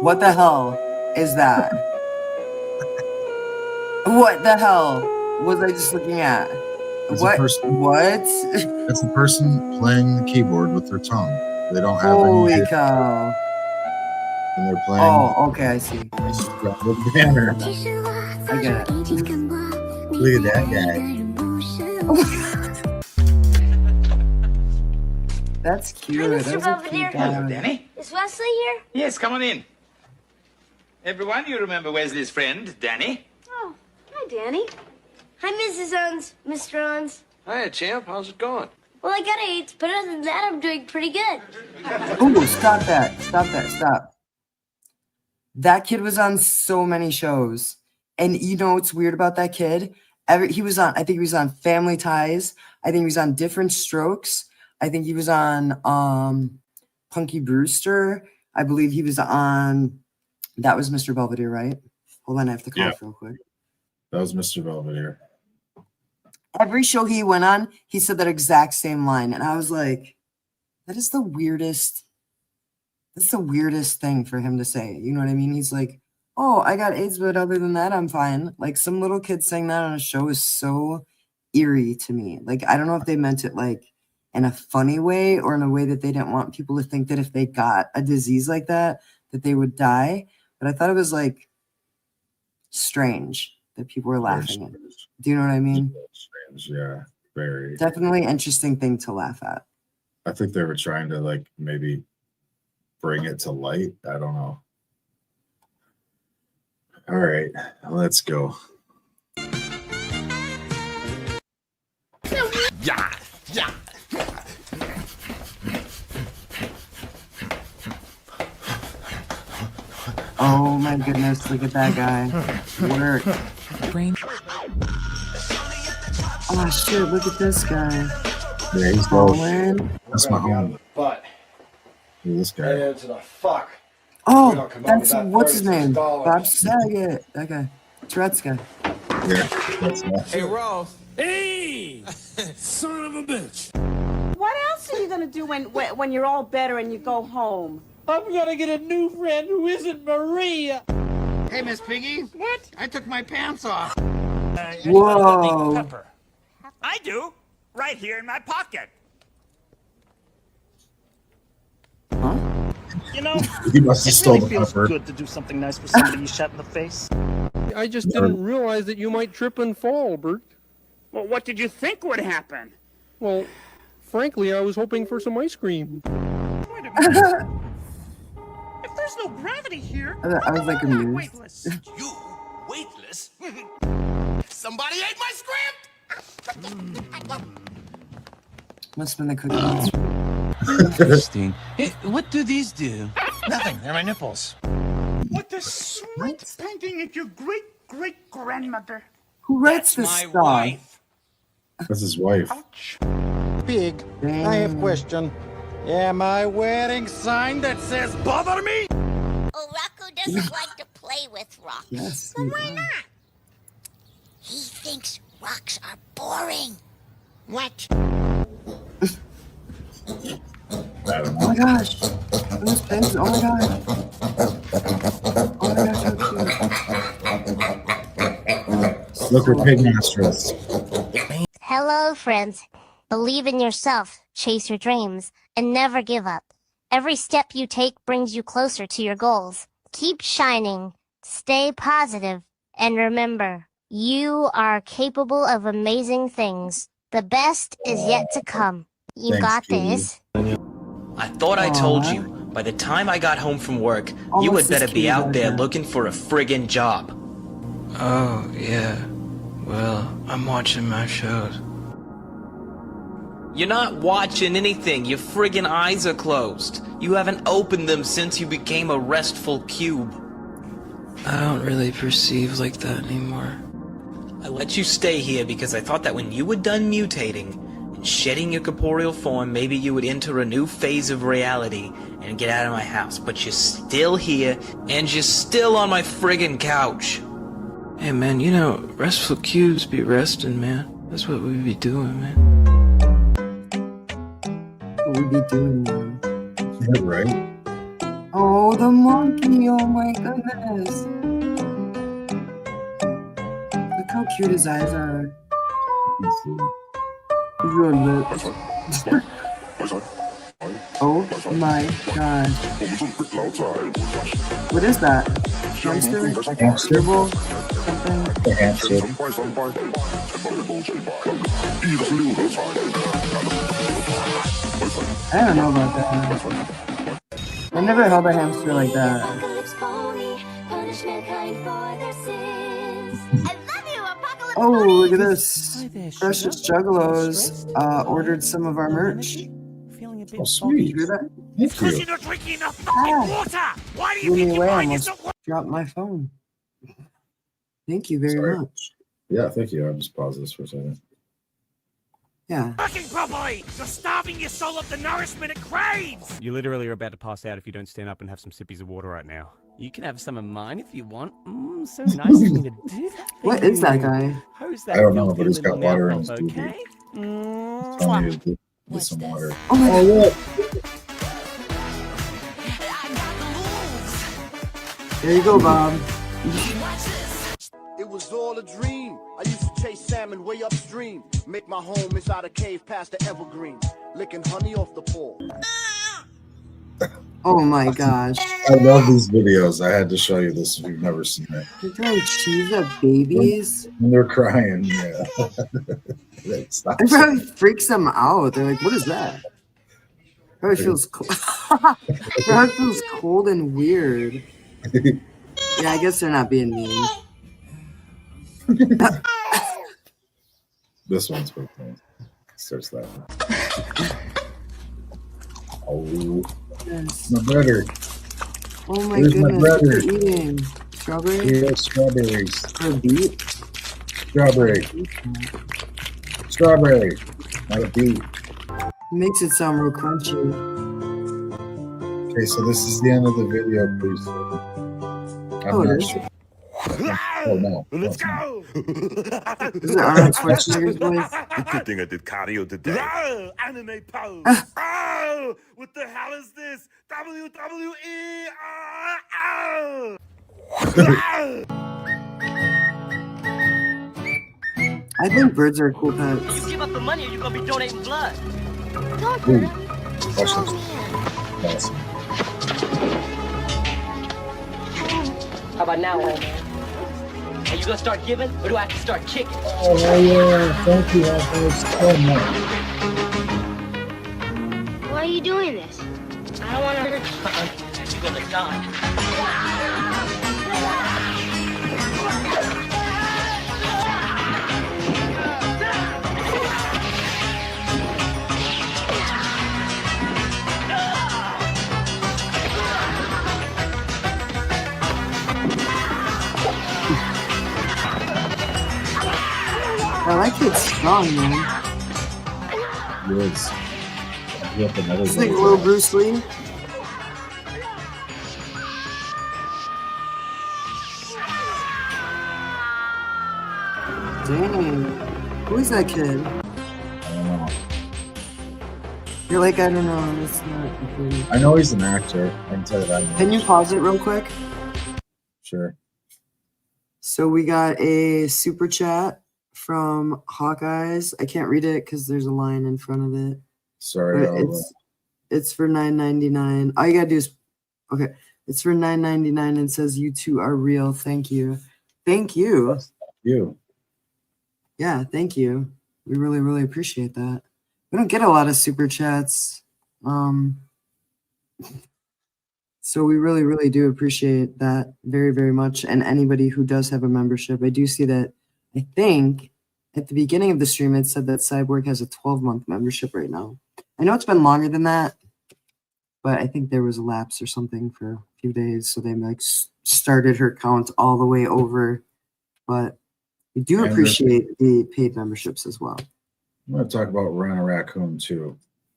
What the hell is that? What the hell was I just looking at? It's a What? person- What? It's the person playing the keyboard with their tongue. They don't have Holy any. cow. And they're playing. Oh, okay, I see. The banner. I get it. Look at that guy. That's cute. Hi, Mr. That's a Belvedere. cute guy. Hello, Danny. Is Wesley here? Yes, come on in. Everyone, you remember Wesley's friend, Danny? Oh, hi, Danny. Hi, Mrs. Ons, Mr. Ons. Hiya, champ. How's it going? Well, I got AIDS, but other than that, I'm doing pretty good. Oh, stop that. Stop that. Stop. That kid was on so many shows. And you know what's weird about that kid? I think he was on Family Ties. I think he was on Different Strokes. I think he was on Punky Brewster. I believe he was on, that was Mr. Belvedere, right? Hold on, I have to cough real quick. That was Mr. Belvedere. Every show he went on, he said that exact same line. And I was like, that's the weirdest thing for him to say. You know what I mean? He's like, oh, I got AIDS, but other than that, I'm fine. Like, some little kid saying that on a show is so eerie to me. Like, I don't know if they meant it like in a funny way or in a way that they didn't want people to think that if they got a disease like that they would die. But I thought it was like strange that people were laughing at. Do you know what I mean? Strange, yeah, very. Definitely interesting thing to laugh at. I think they were trying to like maybe bring it to light. I don't know. All right, let's go. Yeah. Oh my goodness, look at that guy. Work. Oh shit, look at this guy. Yeah, he's Colin. That's my home. But Look at this guy. to the fuck. Oh, that's what's his name? Bob Saget. That guy. Tourette's guy. Yeah, that's Hey, Rolf. Hey! Son of a bitch. What else are you gonna do when you're all better and you go home? I'm gonna get a new friend who isn't Maria. Hey, Miss Piggy. What? I took my pants off. Whoa. Pepper. I do. Right here in my pocket. You know, He must have it stole really the feels pepper. good to do something nice for somebody you shot in the face. I just didn't realize that you might trip and fall, Bert. Well, what did you think would happen? Well, frankly, I was hoping for some ice cream. Wait a minute. If there's no gravity here, I was like amused. weightless. You weightless? Somebody ate my script! Must have been the cookies. Interesting. Hey, what do these do? Nothing. They're my nipples. What a sweet painting of your great-great-grandmother. Who writes this stuff? That's his wife. Big. I have question. Am I wearing sign that says bother me? Oh, Rocco doesn't like to play with rocks. Yes. But why not? He thinks rocks are boring. What? Oh my gosh. Those pins. Oh my god. Oh my gosh, how cute. Look, her pig nostrils. Hello, friends. Believe in yourself, chase your dreams, and never give up. Every step you take brings you closer to your goals. Keep shining, stay positive, and remember, you are capable of amazing things. The best is yet to come. You Thanks, got Julie. this. I thought I told you, by the time I got home from work, you had better be out there looking for a friggin' job. Oh, yeah. Well, I'm watching my shows. You're not watching anything, your friggin' eyes are closed. You haven't opened them since you became a restful cube. I don't really perceive like that anymore. I let you stay here because I thought that when you were done mutating and shedding your corporeal form, maybe you would enter a new phase of reality and get out of my house. But you're still here, and you're still on my friggin' couch. Hey man, you know, restful cubes be resting, man. That's what we be doing, man. What would be doing now? Yeah, right? Oh, the monkey. Oh my goodness. Look how cute his eyes are. Your lips. Oh my god. What is that? Hamster? Hamster. Something? The hamster. I don't know about that. I never held a hamster like that. Oh, look at this. Precious Juggalos ordered some of our merch. Oh, sweet. You hear that? Thank Because you. you're not drinking enough fucking water! Why do you Blew me think your away. I mind is almost not dropped my phone. Thank you very Sorry. much. Yeah, thank you. I'll just pause this for a second. Yeah. working properly? You're starving your soul of the nourishment it craves! You literally are about to pass out if you don't stand up and have some sippies of water right now. You can have some of mine if you want. So nice of me to do that. What is that guy? Hose I that don't know, filthy but he's little got water mouth in his off, doobie. okay? Tell me to get some water. Oh my God. yeah. There you go, Bob. It was all a dream. I used to chase salmon way upstream. Make my home inside a cave past the evergreen. Licking honey off the pole. Oh my gosh. I love these videos. I had to show you this if you've never seen it. They're throwing cheese at babies. When they're crying, yeah. It probably freaks them out. They're like, what is that? Probably feels cold. Probably feels cold and weird. Yeah, I guess they're not being mean. This one's pretty funny. Starts laughing. Oh, Yes. my brother. Oh my Where's my goodness, what brother? are you eating? Strawberry? Yeah, strawberries. Or a beet? Strawberry. Strawberry. Not a beet. Makes it sound real crunchy. Okay, so this is the end of the video, please. I'm Oh, it not is? sure. Oh, no. Let's go! Is it Arnold Schwarzenegger's voice? I think I did cardio today. Oh, anime pose. Oh, what the hell is this? WWE. Oh. I think birds are cool pets. You give up the money or you're gonna be donating blood. Ooh. Awesome. Awesome. How about now, old man? Are you gonna start giving or do I have to start kicking? Oh, yeah. Thank you, Alphonse, so much. Why are you doing this? I don't wanna hurt you. You're gonna die. I like it strong, man. Yes. You have another It's like one. little Bruce Lee. Dang. Who is that kid? I don't know. You're like, I don't know. It's not important. I know he's an actor. I can tell you that. Can you pause it real quick? Sure. So we got a super chat from Hawkeyes. I can't read it because there's a line in front of it. Sorry. But it's for $9.99. All you gotta do is okay. It's for $9.99 and says you two are real. Thank you. Thank you. You. Yeah, thank you. We really, really appreciate that. We don't get a lot of super chats. So we really, really do appreciate that very, very much. And anybody who does have a membership, I do see that. I think at the beginning of the stream, it said that Cyborg has a 12-month membership right now. I know it's been longer than that, but I think there was a lapse or something for a few days. So they like started her count all the way over. But we do appreciate the paid memberships as well. I'm going to talk about Run a Raccoon too.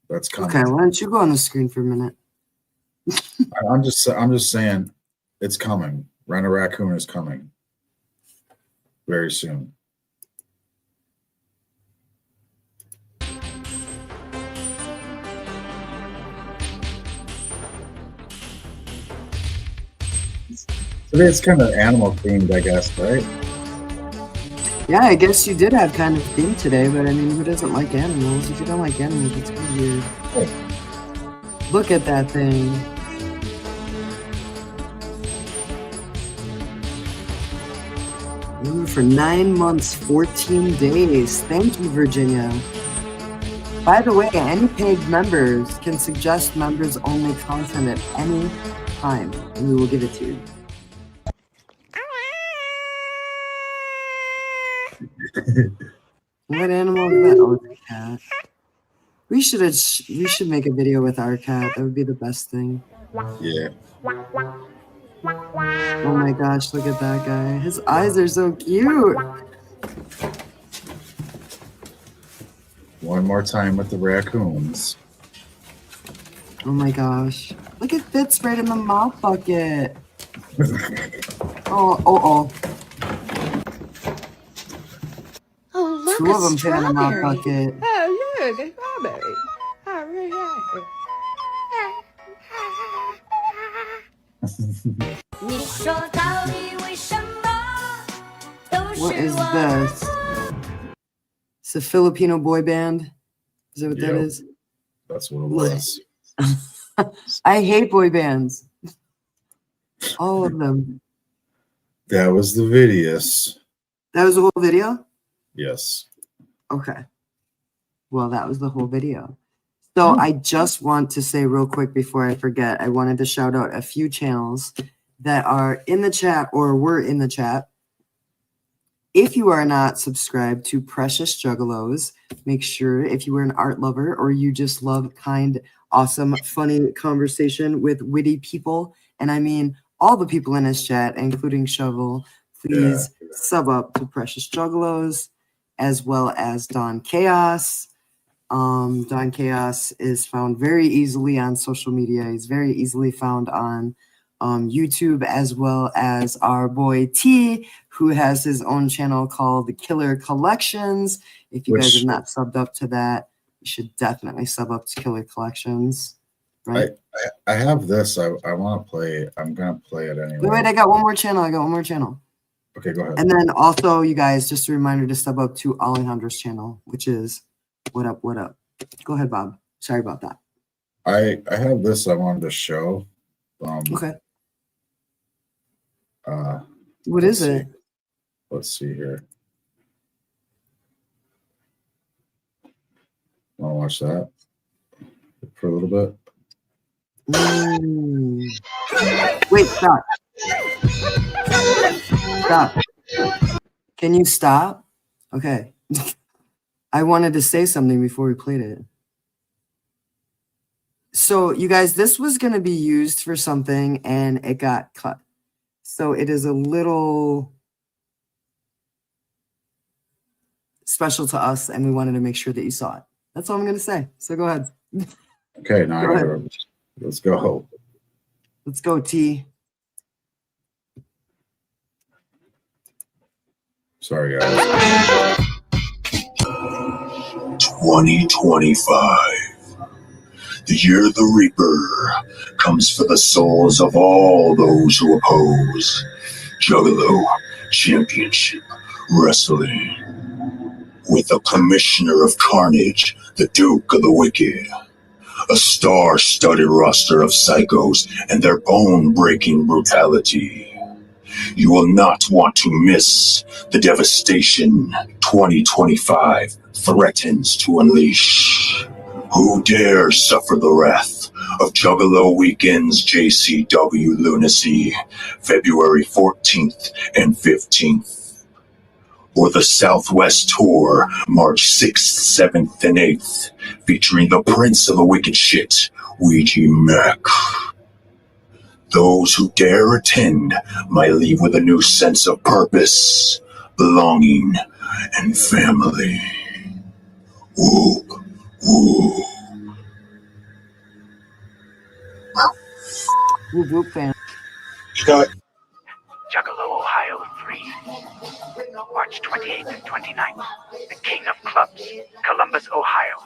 That's coming. Okay, why don't you go on the screen for a minute? I'm just saying it's coming. Run a Raccoon is coming very soon. Today it's kind of animal themed, I guess, right? Yeah, I guess you did have kind of theme today, but I mean, who doesn't like animals? If you don't like animals, it's kind of weird. Oh. Look at that thing. Ooh, for 9 months, 14 days. Thank you, Virginia. By the way, any paid members can suggest members only content at any time, and we will give it to you. What animal is that? Oh, it's a cat. We should make a video with our cat. That would be the best thing. Yeah. Oh my gosh, look at that guy. His eyes are so cute. One more time with the raccoons. Oh my gosh. Look at Fitz right in the mop bucket. Oh. Oh, look, Two a of them fit in a mop strawberry. bucket. Oh, look, a strawberry. Oh, really like it. What is this? It's a Filipino boy band. Is that what that Yep. is? That's what it was. I hate boy bands. All of them. That was the videos. That was the whole video? Yes. Okay. Well, that was the whole video. So I just want to say real quick before I forget, I wanted to shout out a few channels that are in the chat or were in the chat. If you are not subscribed to Precious Juggalos, make sure if you are an art lover or you just love kind, awesome, funny conversation with witty people, and I mean all the people in this chat, including Shovel, please sub up to Precious Juggalos, as well as Don Chaos. Don Chaos is found very easily on social media. He's very easily found on YouTube, as well as our boy T, who has his own channel called The Killer Collections. If you guys have not subbed up to that, you should definitely sub up to Killer Collections. Right? I have this. I want to play. I'm gonna play it anyway. Wait, I got one more channel. Okay, go ahead. And then also, you guys, just a reminder to sub up to Alejandro's channel, which is What Up, What Up. Go ahead, Bob. Sorry about that. I have this I wanted to show. Okay. What let's is it? see. Let's see here. Want to watch that for a little bit? Wait, stop. Stop. Can you stop? Okay. I wanted to say something before we played it. So, you guys, this was going to be used for something and it got cut. So, it is a little special to us and we wanted to make sure that you saw it. That's all I'm going to say. So, go ahead. Okay, now Go ahead. let's go. Let's go, T. Sorry, guys. 2025. The year of the Reaper comes for the souls of all those who oppose Juggalo Championship Wrestling. With a Commissioner of Carnage, the Duke of the Wicked, a star-studded roster of psychos and their bone-breaking brutality. You will not want to miss the devastation 2025 threatens to unleash. Who dares suffer the wrath of Juggalo Weekend's JCW Lunacy, February 14th and 15th? Or the Southwest Tour, March 6th, 7th, and 8th, featuring the Prince of the Wicked Shit, Ouija Mac. Those who dare attend might leave with a new sense of purpose, belonging, and family. Whoop, whoop. Whoop, whoop, fan. Scott. Juggalo, Ohio 3. March 28th and 29th. The King of Clubs, Columbus, Ohio.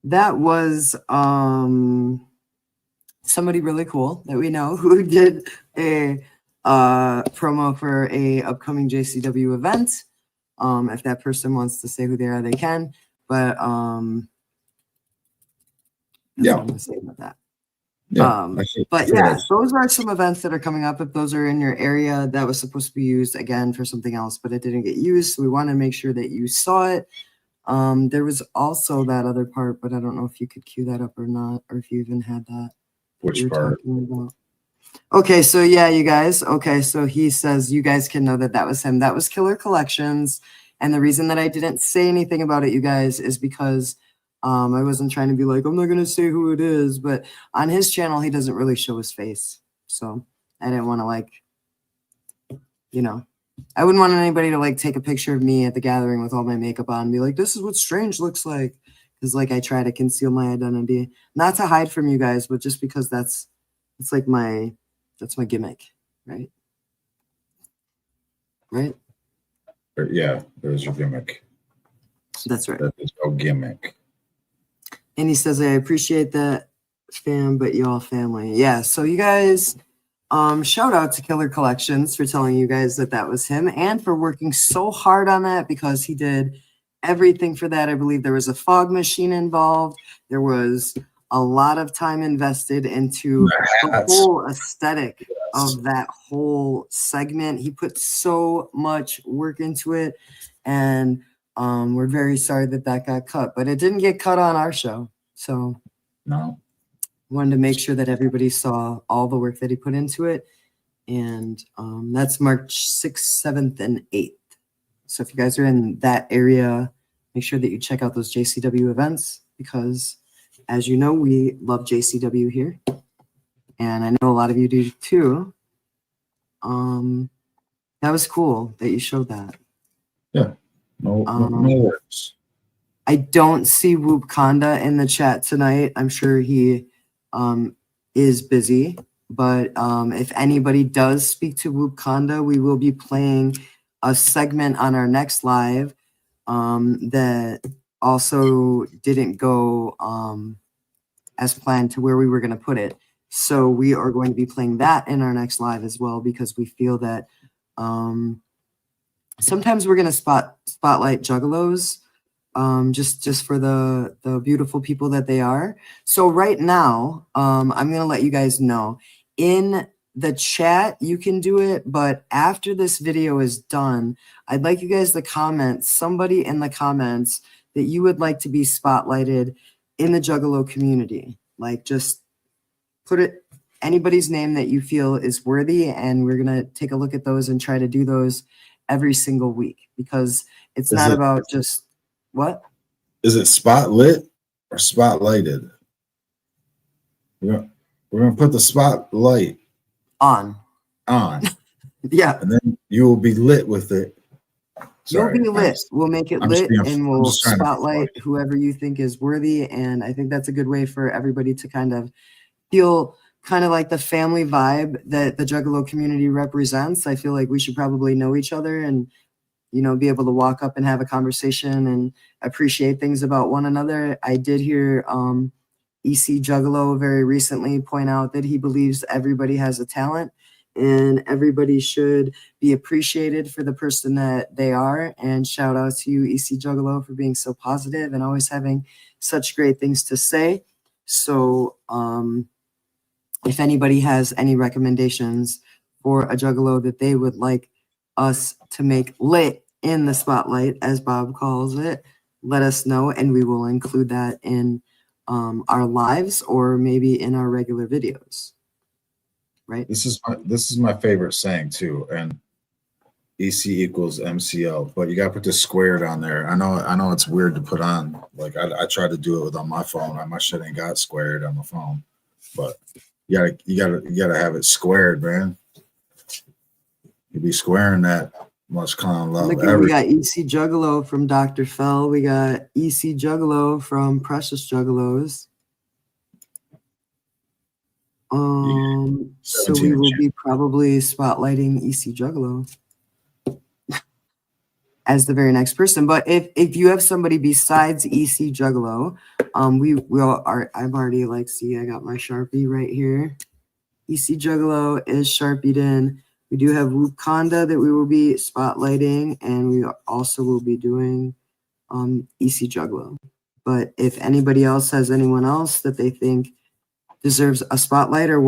That was somebody really cool that we know who did a promo for a upcoming JCW event. If that person wants to say who they are, they can. But that's what I'm gonna say about that. But yeah, those are some events that are coming up. If those are in your area, that was supposed to be used again for something else, but it didn't get used. So we want to make sure that you saw it. There was also that other part, but I don't know if you could cue that up or not, or if you even had that. Which part? Okay, so yeah, you guys. Okay, so he says you guys can know that that was him. That was Killer Collections. And the reason that I didn't say anything about it, you guys, is because I wasn't trying to be like, I'm not going to say who it is. But on his channel, he doesn't really show his face. So I didn't want to, like, you know, I wouldn't want anybody to, like, take a picture of me at the gathering with all my makeup on and be like, this is what Strange looks like. Because, like, I try to conceal my identity. Not to hide from you guys, but just because it's like that's my gimmick, right? Right? Yeah, there's your gimmick. That's right. There's no gimmick. And he says, I appreciate that, fam, but y'all family. Yeah, so you guys, shout out to Killer Collections for telling you guys that that was him and for working so hard on that because he did everything for that. I believe there was a fog machine involved. There was a lot of time invested into the whole aesthetic of that whole segment. He put so much work into it, and we're very sorry that that got cut, but it didn't get cut on our show. So no, wanted to make sure that everybody saw all the work that he put into it. And that's March 6th, 7th, and 8th. So if you guys are in that area, make sure that you check out those JCW events because, as you know, we love JCW here. And I know a lot of you do too. That was cool that you showed that. Yeah. No worries. I don't see Whoop Conda in the chat tonight. I'm sure he is busy. But if anybody does speak to Whoop Conda, we will be playing a segment on our next live that also didn't go as planned to where we were going to put it. So we are going to be playing that in our next live as well because we feel that sometimes we're going to spotlight juggalos just for the beautiful people that they are. So right now, I'm going to let you guys know in the chat, you can do it, but after this video is done, I'd like you guys to comment, somebody in the comments that you would like to be spotlighted in the Juggalo community. Like just put it, anybody's name that you feel is worthy, and we're going to take a look at those and try to do those every single week because it's not about just, what? Is it spotlit or spotlighted? We're going to put the spotlight on. Yeah. And then you will be lit with it. Sorry, You'll be lit. We'll make it lit and we'll spotlight whoever you think is worthy. And I think that's a good way for everybody to kind of feel kind of like the family vibe that the Juggalo community represents. I feel like we should probably know each other and, you know, be able to walk up and have a conversation and appreciate things about one another. I did hear EC Juggalo very recently point out that he believes everybody has a talent and everybody should be appreciated for the person that they are. And shout out to you, EC Juggalo, for being so positive and always having such great things to say. So if anybody has any recommendations for a Juggalo that they would like us to make lit in the spotlight, as Bob calls it, let us know and we will include that in our lives or maybe in our regular videos. Right. This is my favorite saying too, and EC equals MCL, but you got to put the squared on there. I know it's weird to put on. Like I try to do it on my phone. My shit ain't got squared on my phone, but you gotta have it squared, man. You be squaring that much clown love. Look at, we got EC Juggalo from Dr. Fell. We got EC Juggalo from Precious Juggalos. So we will be probably spotlighting EC Juggalo as the very next person. But if you have somebody besides EC Juggalo, we all are. I'm already like, see, I got my Sharpie right here. EC Juggalo is Sharpied in. We do have Whoop Conda that we will be spotlighting, and we also will be doing EC Juggalo. But if anybody else has anyone else that they think deserves a spotlight or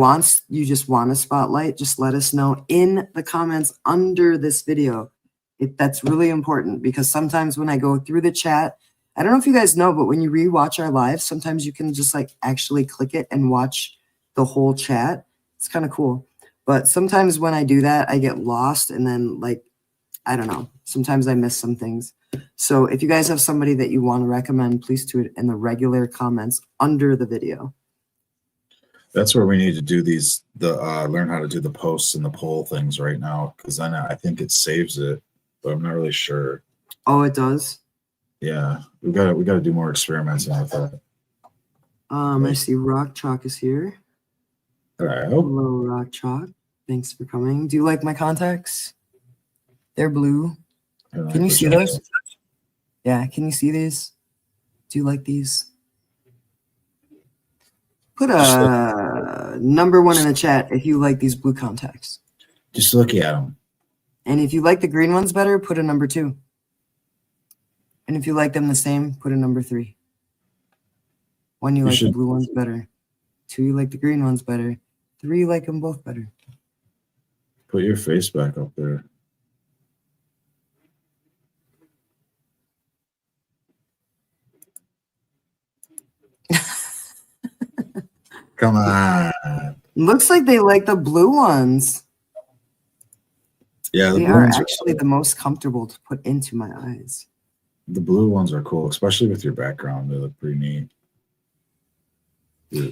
you just want a spotlight, just let us know in the comments under this video. That's really important because sometimes when I go through the chat, I don't know if you guys know, but when you rewatch our live, sometimes you can just like actually click it and watch the whole chat. It's kind of cool. But sometimes when I do that, I get lost, and then like, I don't know. Sometimes I miss some things. So if you guys have somebody that you want to recommend, please do it in the regular comments under the video. That's where we need to do learn how to do the posts and the poll things right now, because then I think it saves it, but I'm not really sure. Oh, it does? Yeah, we got to do more experimenting with that. I see Rock Chalk is here. Hello. Hello, Rock Chalk. Thanks for coming. Do you like my contacts? They're blue. Can you see those? Yeah, can you see these? Do you like these? Put a number 1 in the chat if you like these blue contacts. Just look at them. And if you like the green ones better, put a number 2. And if you like them the same, put a number 3. 1, you like the blue ones better. 2, you like the green ones better. 3, you like them both better. Put your face back up there. Come on. Looks like they like the blue ones. Yeah, they are actually the most comfortable to put into my eyes. The blue ones are cool, especially with your background. They look pretty neat.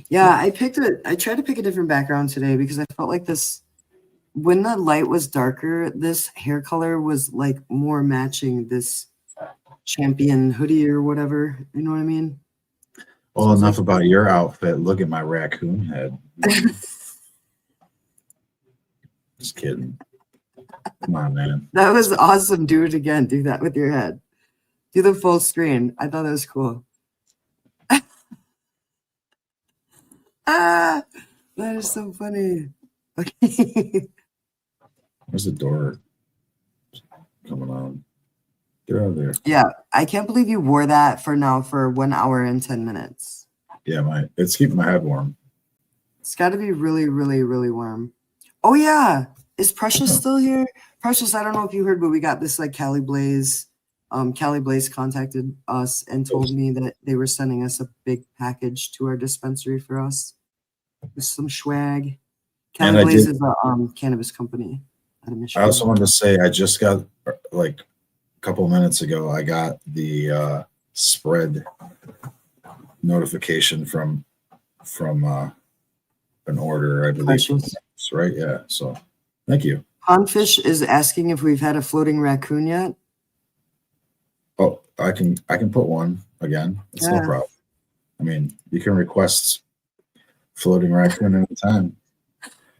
Yeah, I tried to pick a different background today because I felt like this, when the light was darker, this hair color was like more matching this champion hoodie or whatever. You know what I mean? Well, enough about your outfit. Look at my raccoon head. Just kidding. Come on, man. That was awesome. Do it again. Do that with your head. Do the full screen. I thought that was cool. Ah, that is so funny. Okay. There's the door coming on. Get out of there. Yeah, I can't believe you wore that for 1 hour and 10 minutes. Yeah, it's keeping my head warm. It's got to be really, really, really warm. Oh yeah, is Precious still here? Precious, I don't know if you heard, but we got this like Cali Blaze. Cali Blaze contacted us and told me that they were sending us a big package to our dispensary for us with some swag. Cali Blaze is a cannabis company out of Michigan. I also wanted to say I just got like a couple minutes ago. I got the spread notification from an order, I believe. Precious. Right? Yeah. So thank you. Pondfish is asking if we've had a floating raccoon yet. Oh, I can put one again. It's no problem. I mean, you can request floating raccoon anytime.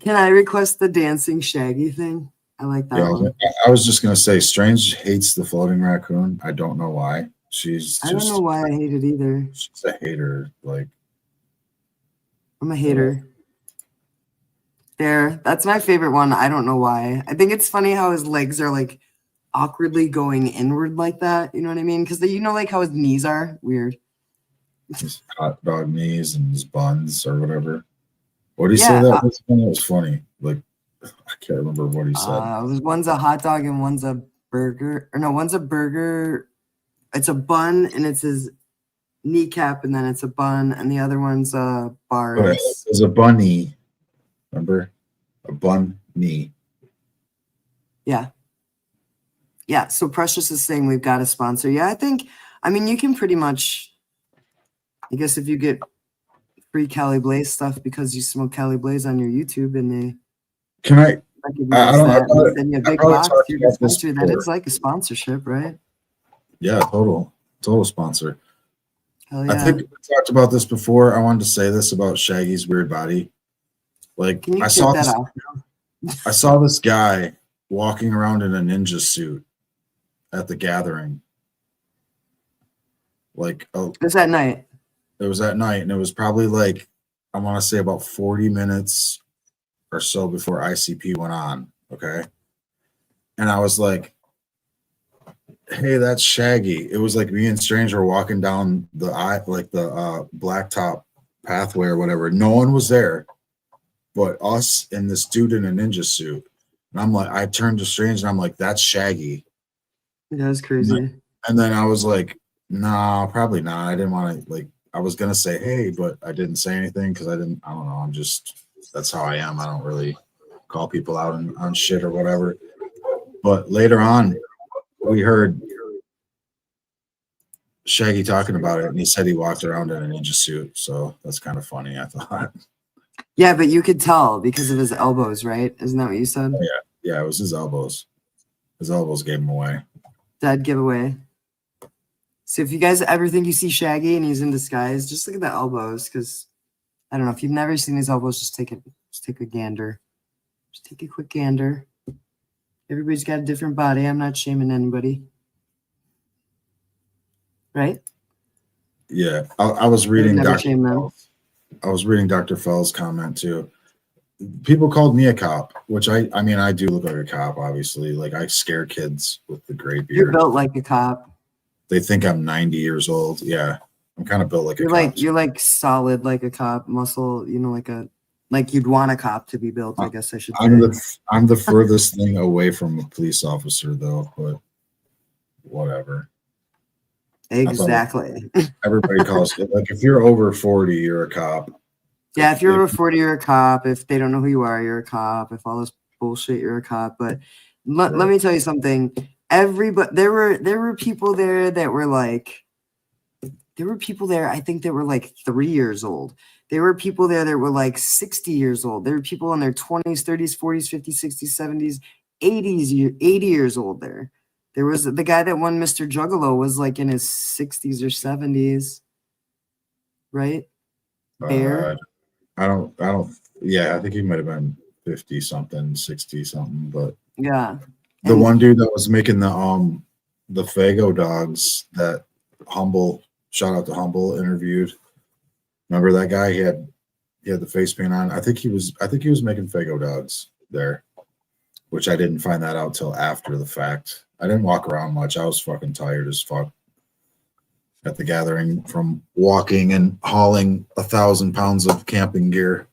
Can I request the dancing Shaggy thing? I like that one. I was just gonna say, Strange hates the floating raccoon. I don't know why. I don't know why I hate it either. She's a hater. Like, I'm a hater. There, that's my favorite one. I don't know why. I think it's funny how his legs are like awkwardly going inward like that. You know what I mean? Because you know, like how his knees are weird. His hot dog knees and his buns or whatever. What did he say that was funny? Like, I can't remember what he said. One's a hot dog and one's a burger. Or no, one's a burger. It's a bun and it's his kneecap, and then it's a bun, and the other one's a bar. There's a bunny. Remember? A bun knee. Yeah. Yeah. So Precious is saying we've got a sponsor. Yeah, I mean, you can pretty much, I guess if you get free Cali Blaze stuff because you smoke Cali Blaze on your YouTube and they can I send you a big box to your dispensary, that is like a sponsorship, right? Yeah, total sponsor. Hell yeah. I think we talked about this before. I wanted to say this about Shaggy's weird body. Like, I saw this guy walking around in a ninja suit at the gathering. Like, it was at night. It was at night, and it was probably like, I want to say about 40 minutes or so before ICP went on. Okay. And I was like, hey, that's Shaggy. It was like me and Strange were walking down the blacktop pathway or whatever. No one was there but us and this dude in a ninja suit. And I'm like, I turned to Strange and I'm like, that's Shaggy. Yeah, that's crazy. And then I was like, nah, probably not. I didn't want to, like, I was going to say, hey, but I didn't say anything because I don't know. I'm just that's how I am. I don't really call people out on shit or whatever. But later on, we heard Shaggy talking about it, and he said he walked around in a ninja suit. So that's kind of funny, I thought. Yeah, but you could tell because of his elbows, right? Isn't that what you said? Yeah, it was his elbows. His elbows gave him away. Dead giveaway. So if you guys ever think you see Shaggy and he's in disguise, just look at the elbows, because I don't know if you've never seen his elbows. Just take a gander. Just take a quick gander. Everybody's got a different body. I'm not shaming anybody. Right? Yeah, I was reading Never Dr. shame them. I was reading Dr. Fell's comment too. People called me a cop, which I mean, I do look like a cop, obviously. Like, I scare kids with the gray beard. You're built like a cop. They think I'm 90 years old. Yeah, I'm kind of built like a cop. You're like solid like a cop, muscle. You know, like you'd want a cop to be built. I guess I should say. I'm the furthest thing away from a police officer, though. But whatever. Exactly. Everybody calls it, like, if you're over 40, you're a cop. Yeah, if you're over 40, you're a cop. If they don't know who you are, you're a cop. If all this bullshit, you're a cop. But let me tell you something. Everybody, there were people there that were like, there were people there, I think, that were like 3 years old. There were people there that were like 60 years old. There were people in their 20s, 30s, 40s, 50s, 60s, 70s, 80 years old there. There was the guy that won Mr. Juggalo was like in his 60s or 70s, right? Bear. Yeah, I think he might have been 50 something, 60 something, but yeah. The one dude that was making the Fago dogs that Humble, shout out to Humble, interviewed. Remember that guy? He had the face paint on. I think he was making Fago dogs there, which I didn't find that out till after the fact. I didn't walk around much. I was fucking tired as fuck at the gathering from walking and hauling 1,000 pounds of camping gear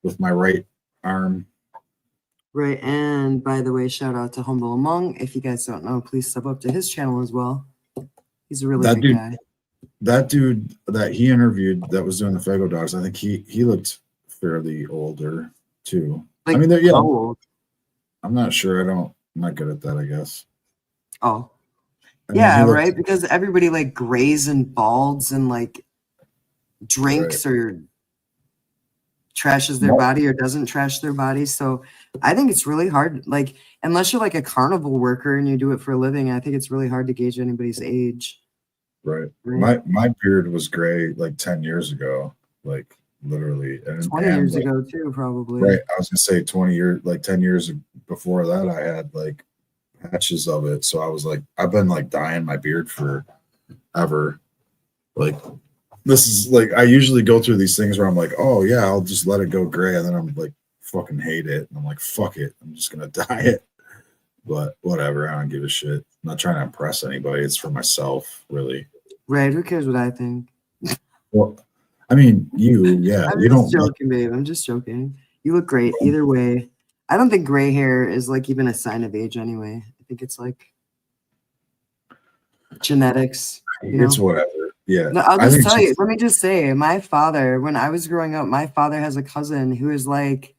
with my right arm. Right, and by the way, shout out to Humble Among. If you guys don't know, please sub up to his channel as well. He's a really good guy. That dude that he interviewed that was doing the Fago dogs, I think he looked fairly older too. Like, I mean, how old? I'm not sure. I'm not good at that, I guess. Oh. I mean, yeah, he looked- right? Because everybody like grays and balds and like drinks or trashes their body or doesn't trash their body. So I think it's really hard. Like, unless you're like a carnival worker and you do it for a living, I think it's really hard to gauge anybody's age. Right. My beard was gray like 10 years ago, like literally. And 20 years ago too, probably. Right. I was gonna say 20 years, like 10 years before that, I had like patches of it. So I was like, I've been like dyeing my beard forever. Like, this is like, I usually go through these things where I'm like, oh yeah, I'll just let it go gray, and then I'm like, fucking hate it, and I'm like, fuck it, I'm just gonna dye it. But whatever, I don't give a shit. I'm not trying to impress anybody. It's for myself, really. Right? Who cares what I think? Well, I mean, yeah, I'm you just don't. joking, babe. I'm just joking. You look great either way. I don't think gray hair is like even a sign of age anyway. I think it's like genetics. It's whatever. Yeah. No, I'll just tell you. Let me just say, my father, when I was growing up, my father has a cousin who is like,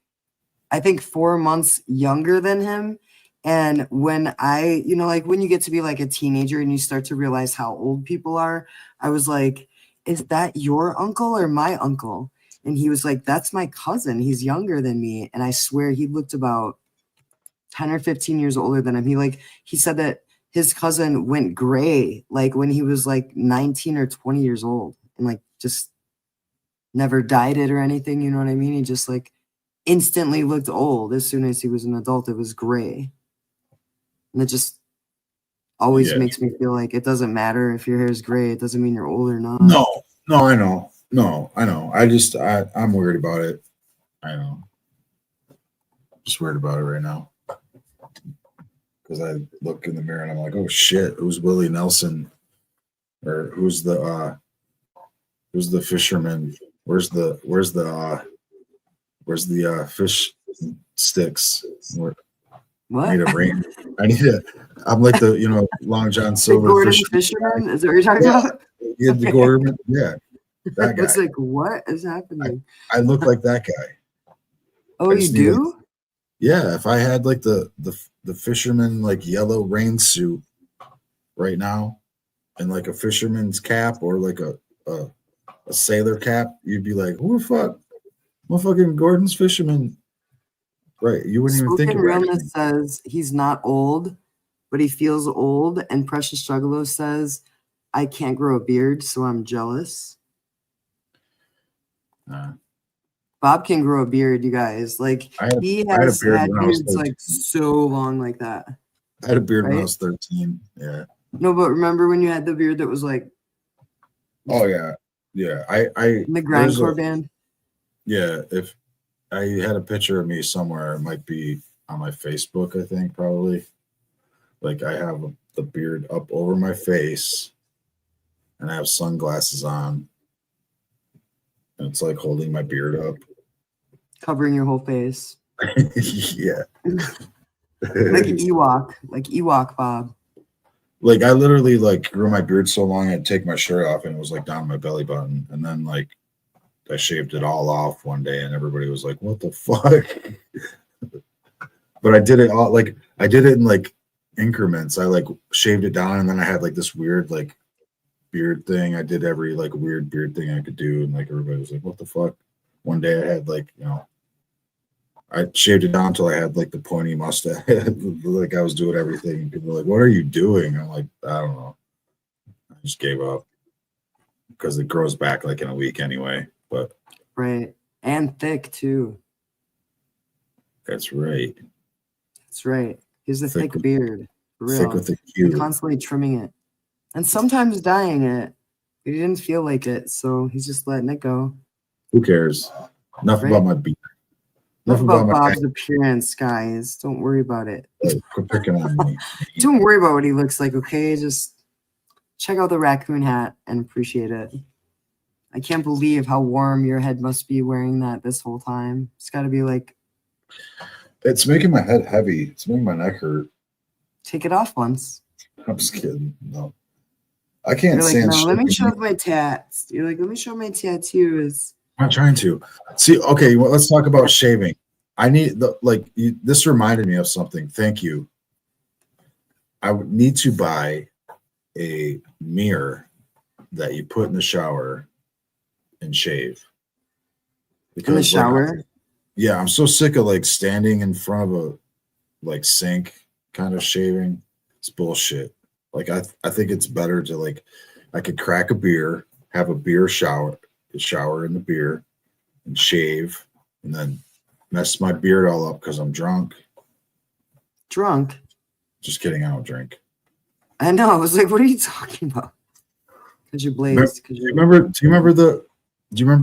I think 4 months younger than him. And when I, like when you get to be like a teenager and you start to realize how old people are, I was like, is that your uncle or my uncle? And he was like, that's my cousin. He's younger than me. And I swear he looked about 10 or 15 years older than him. He said that his cousin went gray like when he was like 19 or 20 years old and like just never dyed it or anything. You know what I mean? He just like instantly looked old as soon as he was an adult. It was gray. And it just always makes me feel like it doesn't matter if your hair is gray. It doesn't mean you're old or not. No, I know. No, I know. I'm worried about it. I know. Just worried about it right now. Because I look in the mirror and I'm like, oh shit, who's Willie Nelson? Or who's the fisherman? Where's the fish sticks? What? I need a ring. I'm like the Long John Silver. Gordon Fisherman? Is that what you're talking about? Yeah, the Gordon. Yeah. That guy. It's like, what is happening? I look like that guy. Oh, I you just need, like, do? yeah, if I had like the fisherman like yellow rain suit right now and like a fisherman's cap or like a sailor cap, you'd be like, who the fuck? Motherfucking Gordon's fisherman. Right. You wouldn't even think Spoken of Realness it. says he's not old, but he feels old. And Precious Juggalo says, I can't grow a beard, so I'm jealous. Bob can grow a beard, you guys. Like he I had a has beard had when I was beards 13. like so long like that. I had a beard when I Right? was 13. Yeah. No, but remember when you had the beard that was like Oh yeah. Yeah. in the grindcore band? Yeah, if I had a picture of me somewhere, it might be on my Facebook, I think, probably. Like I have the beard up over my face and I have sunglasses on. And it's like holding my beard up. Covering your whole face. Yeah. Like Ewok Bob. Like I literally like grew my beard so long I'd take my shirt off and it was like down my belly button. And then like I shaved it all off one day and everybody was like, what the fuck? But I did it all like I did it in like increments. I like shaved it down and then I had like this weird like beard thing. I did every like weird beard thing I could do, and like everybody was like, what the fuck? One day I had like, you know, I shaved it down until I had like the pointy mustache. Like I was doing everything. People were like, what are you doing? I'm like, I don't know. I just gave up because it grows back like in a week anyway. But right. And thick too. That's right. That's right. He's a thick with, beard. For real. Thick with the Q. And constantly trimming it. And sometimes dyeing it. But he didn't feel like it, so he's just letting it go. Who cares? Enough Right? about my beard. Enough about Bob's appearance, guys. Don't worry about it. Quit picking on me. Don't worry about what he looks like, okay? Just check out the raccoon hat and appreciate it. I can't believe how warm your head must be wearing that this whole time. It's got to be like... It's making my head heavy. It's making my neck hurt. Take it off once. I'm just kidding. No. I can't You're like, stand no, let me shit. show my tats. You're like, let me show my tattoos. I'm not trying to. See, okay, well, let's talk about shaving. I need the like this reminded me of something. Thank you. I would need to buy a mirror that you put in the shower and shave. In the shower? Yeah, I'm so sick of like standing in front of a like sink kind of shaving. It's bullshit. Like I think it's better to like I could crack a beer, have a beer shower in the beer and shave and then mess my beard all up because I'm drunk. Drunk? Just kidding, I don't drink. I know. I was like, what are you talking about? Because you blazed. Do you remember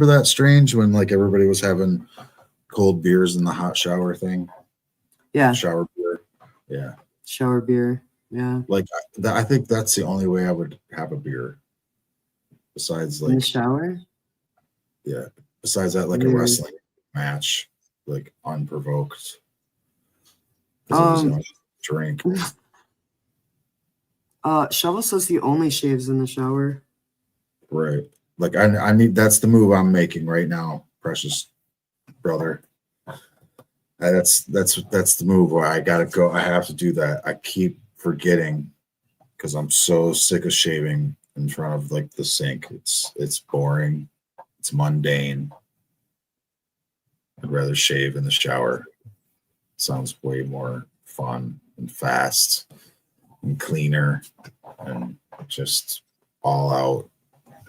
that Strange when like everybody was having cold beers in the hot shower thing? Yeah. Shower beer. Yeah. Shower beer. Yeah. Like I think that's the only way I would have a beer. Besides like in the shower? Yeah. Besides that, like a wrestling match, like unprovoked. Drink. Shovel says he only shaves in the shower. Right. Like I need that's the move I'm making right now, precious brother. That's the move where I gotta go. I have to do that. I keep forgetting because I'm so sick of shaving in front of like the sink. It's boring. It's mundane. I'd rather shave in the shower. Sounds way more fun and fast and cleaner and just all out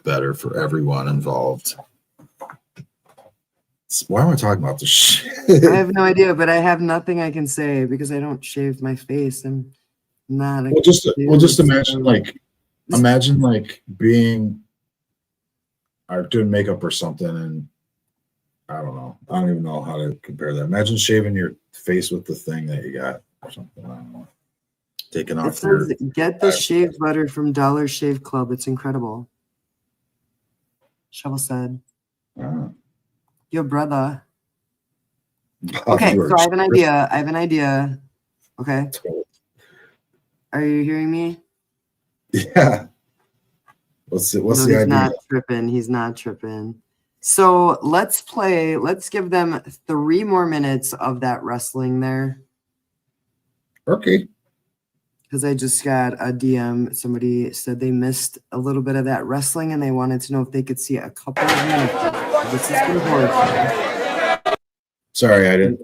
better for everyone involved. Why am I talking about this shit? I have no idea, but I have nothing I can say because I don't shave my face. I'm not. Well, just imagine like being or doing makeup or something, and I don't know. I don't even know how to compare that. Imagine shaving your face with the thing that you got or something. I don't know. Taking off your. Get the shave butter from Dollar Shave Club. It's incredible. Shovel said. Your brother. Okay, so I have an idea. Okay. Are you hearing me? Yeah. What's the idea? He's not tripping. So let's give them 3 more minutes of that wrestling there. Okay. Because I just got a DM. Somebody said they missed a little bit of that wrestling and they wanted to know if they could see a couple of minutes. This is for horror. Sorry, I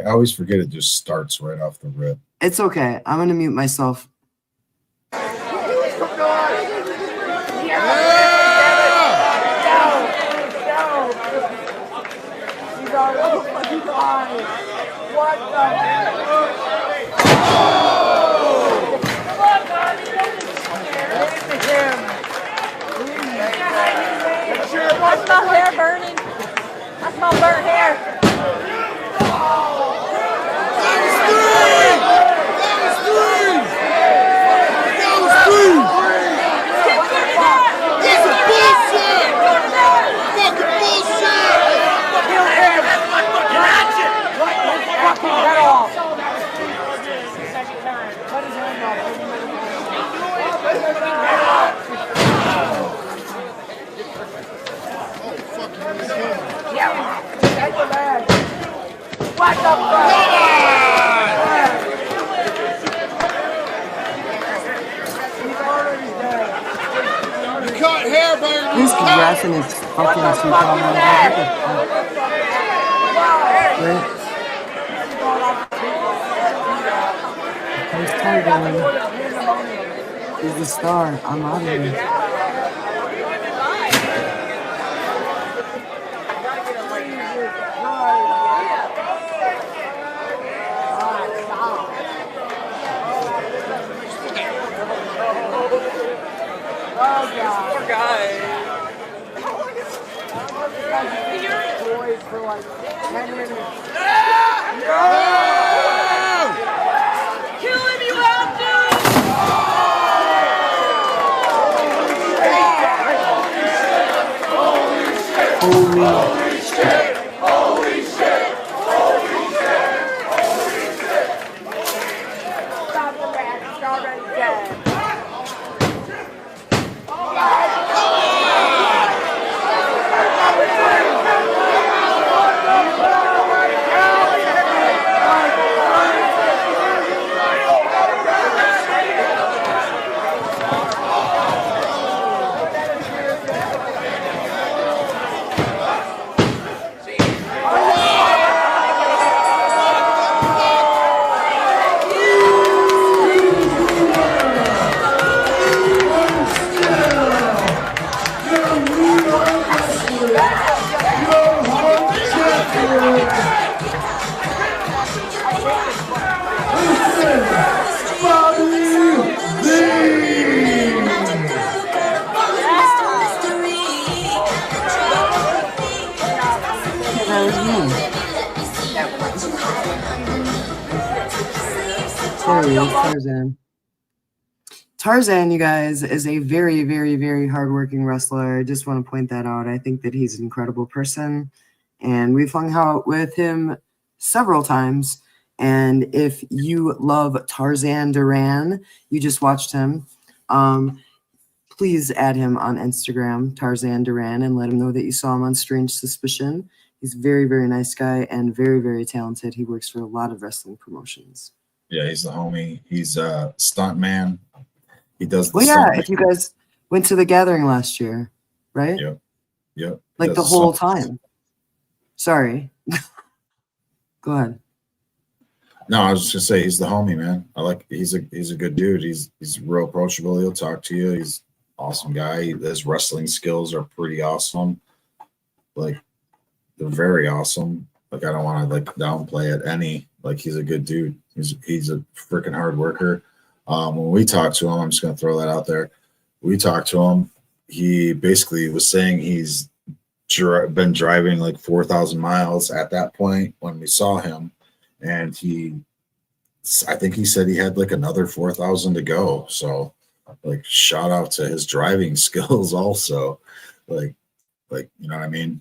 always forget it just starts right off the rip. It's okay. I'm going to mute myself. What the I smell hair burning. I smell burnt hair. What the fuck? Cut hair, baby. This grass and his fucking suit on. He's Targaryen. He's the star. I'm out of here. Poor guy. Boys for like 10 minutes. Kill him, you have to! Holy shit! Holy shit! Holy shit! Holy shit! Stop the rat, it's already dead. There he is, Tarzan. Tarzan, you guys, is a very, very, very hardworking wrestler. I just want to point that out. I think that he's an incredible person, and we've hung out with him several times. And if you love Tarzan Duran, you just watched him. Please add him on Instagram, Tarzan Duran, and let him know that you saw him on Strange Suspicion. He's a very, very nice guy and very, very talented. He works for a lot of wrestling promotions. Yeah, he's the homie. He's a stunt man. He does the if you guys went to the gathering last year, right? Yep. Like the whole time. Sorry. Go ahead. No, I was just gonna say he's the homie, man. He's a good dude. He's real approachable. He'll talk to you. He's an awesome guy. His wrestling skills are pretty awesome. Like they're very awesome. Like I don't want to downplay it any. Like he's a good dude. He's a freaking hard worker. When we talked to him, I'm just gonna throw that out there. We talked to him. He basically was saying he's been driving like 4,000 miles at that point when we saw him, and I think he said he had like another 4,000 to go. So, like, shout out to his driving skills also. Like you know what I mean?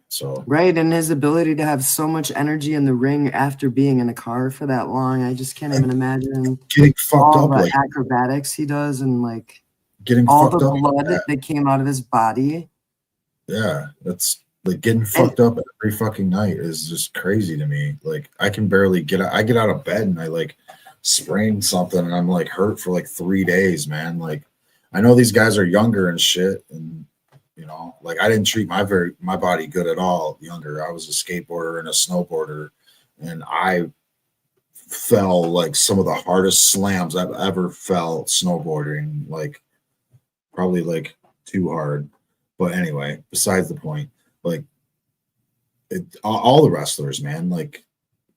So right, and his ability to have so much energy in the ring after being in a car for that long, I just can't even imagine getting fucked all up, the like acrobatics he does, and like getting all fucked the up blood like that came out of his body. Yeah, that's Like getting fucked up every fucking night is just crazy to me. Like I can barely get out. I get out of bed and I like sprain something and I'm like hurt for like 3 days, man. Like I know these guys are younger and shit, and you know, like I didn't treat my body good at all younger. I was a skateboarder and a snowboarder, and I fell like some of the hardest slams I've ever felt snowboarding, like probably like too hard. But anyway, besides the point, like all the wrestlers, man, like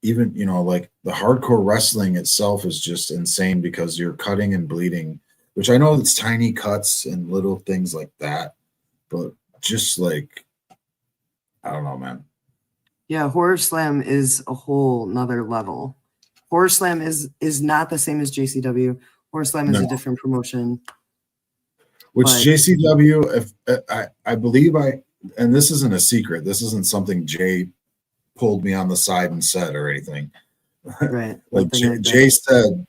even, you know, like the hardcore wrestling itself is just insane because you're cutting and bleeding, which I know it's tiny cuts and little things like that, but just like, I don't know, man. Yeah, Horror Slam is a whole nother level. Horror Slam is not the same as JCW. Horror Slam is a different promotion. Which but JCW, if I believe and this isn't a secret, this isn't something Jay pulled me on the side and said or anything. Right. Like Jay said,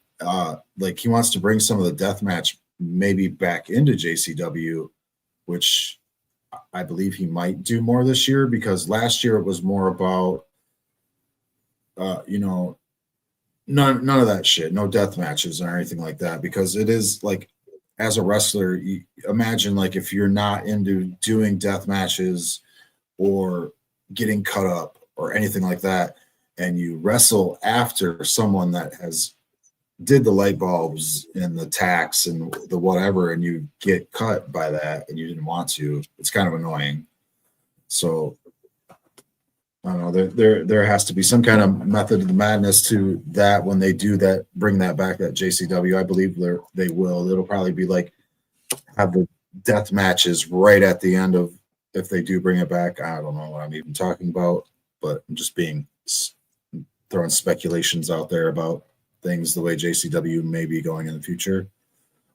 like he wants to bring some of the deathmatch maybe back into JCW, which I believe he might do more this year, because last year it was more about, you know, none of that shit, no death matches or anything like that, because it is like, as a wrestler, you imagine like if you're not into doing death matches or getting cut up or anything like that, and you wrestle after someone that has did the light bulbs and the tacks and the whatever, and you get cut by that and you didn't want to, it's kind of annoying. So I don't know, there has to be some kind of method of the madness to that when they do that, bring that back at JCW. I believe they will. It'll probably be like have the death matches right at the end of, if they do bring it back. I don't know what I'm even talking about, but I'm just throwing speculations out there about things the way JCW may be going in the future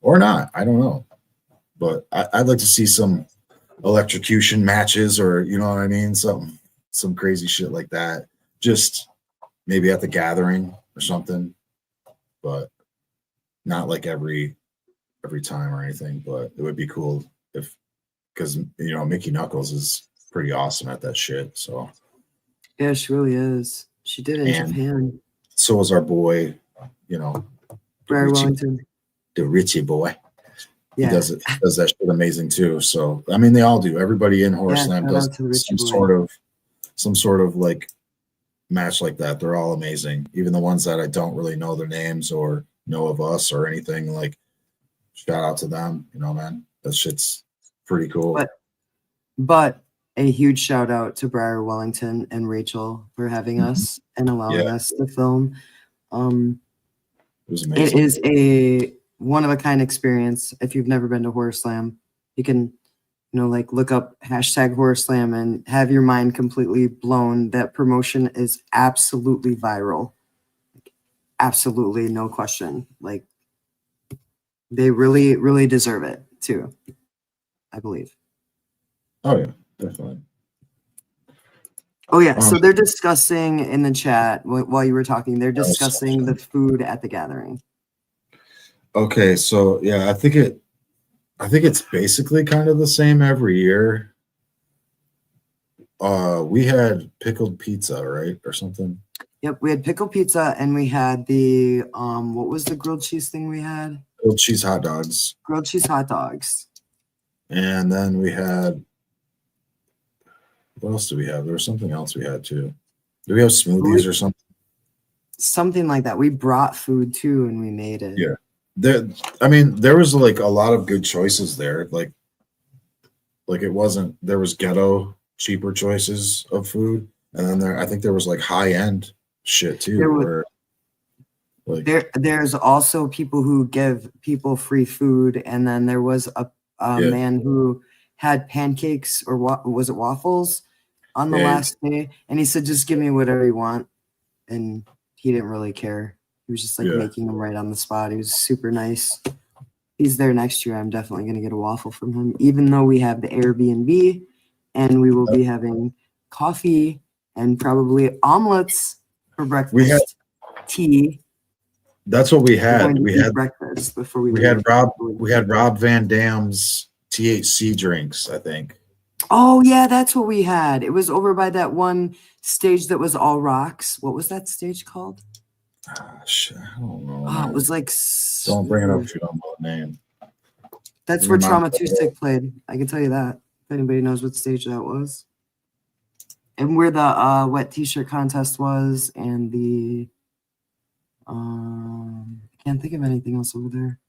or not. I don't know, but I'd like to see some electrocution matches, or you know what I mean, some crazy shit like that, just maybe at the gathering or something, but not like every time or anything. But it would be cool if, because you know Mickey Knuckles is pretty awesome at that shit. So yeah, she really is. She did in Japan. So is our boy, you know, Briar Wellington, the Richie boy. Yeah. He does that shit amazing too. So I mean, they all do. Everybody in Horror Slam does some sort of like match like that. They're all amazing. Even the ones that I don't really know their names or know of us or anything, like shout out to them. You know, man, that shit's pretty cool. But a huge shout out to Briar Wellington and Rachel for having us and allowing us to film. It was amazing. It is a one-of-a-kind experience. If you've never been to Horror Slam, you can, you know, like look up #Horror Slam and have your mind completely blown. That promotion is absolutely viral. Absolutely, no question. Like, they really, really deserve it too, I believe. Oh yeah, definitely. Oh yeah, so they're discussing in the chat while you were talking, they're discussing the food at the gathering. Okay, so yeah, I think it's basically kind of the same every year. We had pickled pizza, right, or something. Yep, we had pickled pizza, and we had the what was the grilled cheese thing we had? Grilled cheese hot dogs. Grilled cheese hot dogs. And then we had, what else do we have? There was something else we had too. Do we have smoothies or something? Something like that. We brought food too, and we made it. Yeah. There was like a lot of good choices there. Like it wasn't, there was ghetto cheaper choices of food, and then I think there was like high end shit too. There's also people who give people free food, and then there was a man who had pancakes or was it waffles on the last day, and he said, "Just give me whatever you want," and he didn't really care. He was just like making them right on the spot. He was super nice. He's there next year. I'm definitely going to get a waffle from him, even though we have the Airbnb and we will be having coffee and probably omelets for breakfast, tea. That's what we had. We had breakfast before we had Rob Van Dam's THC drinks, I think. Oh yeah, that's what we had. It was over by that one stage that was all rocks. What was that stage called? Shit, I don't know. Oh, it was like. Don't bring it up if you don't know the name. That's where Trauma 2 Sick played. I can tell you that. If anybody knows what stage that was. And where the wet t-shirt contest was, and the I can't think of anything else over there.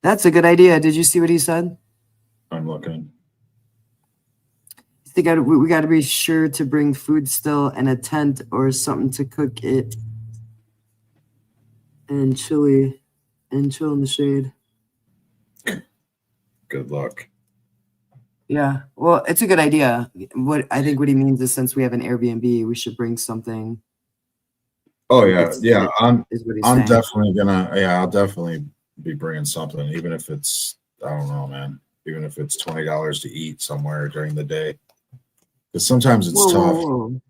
That's a good idea. Did you see what he said? I'm looking. We got to be sure to bring food still and a tent or something to cook it, and chill in the shade. Good luck. Yeah, well, it's a good idea. What he means is, since we have an Airbnb, we should bring something. Oh yeah, yeah. I'm saying. definitely gonna. Yeah, I'll definitely be bringing something, even if it's, I don't know, man. Even if it's $20 to eat somewhere during the day, because sometimes it's tough. Whoa.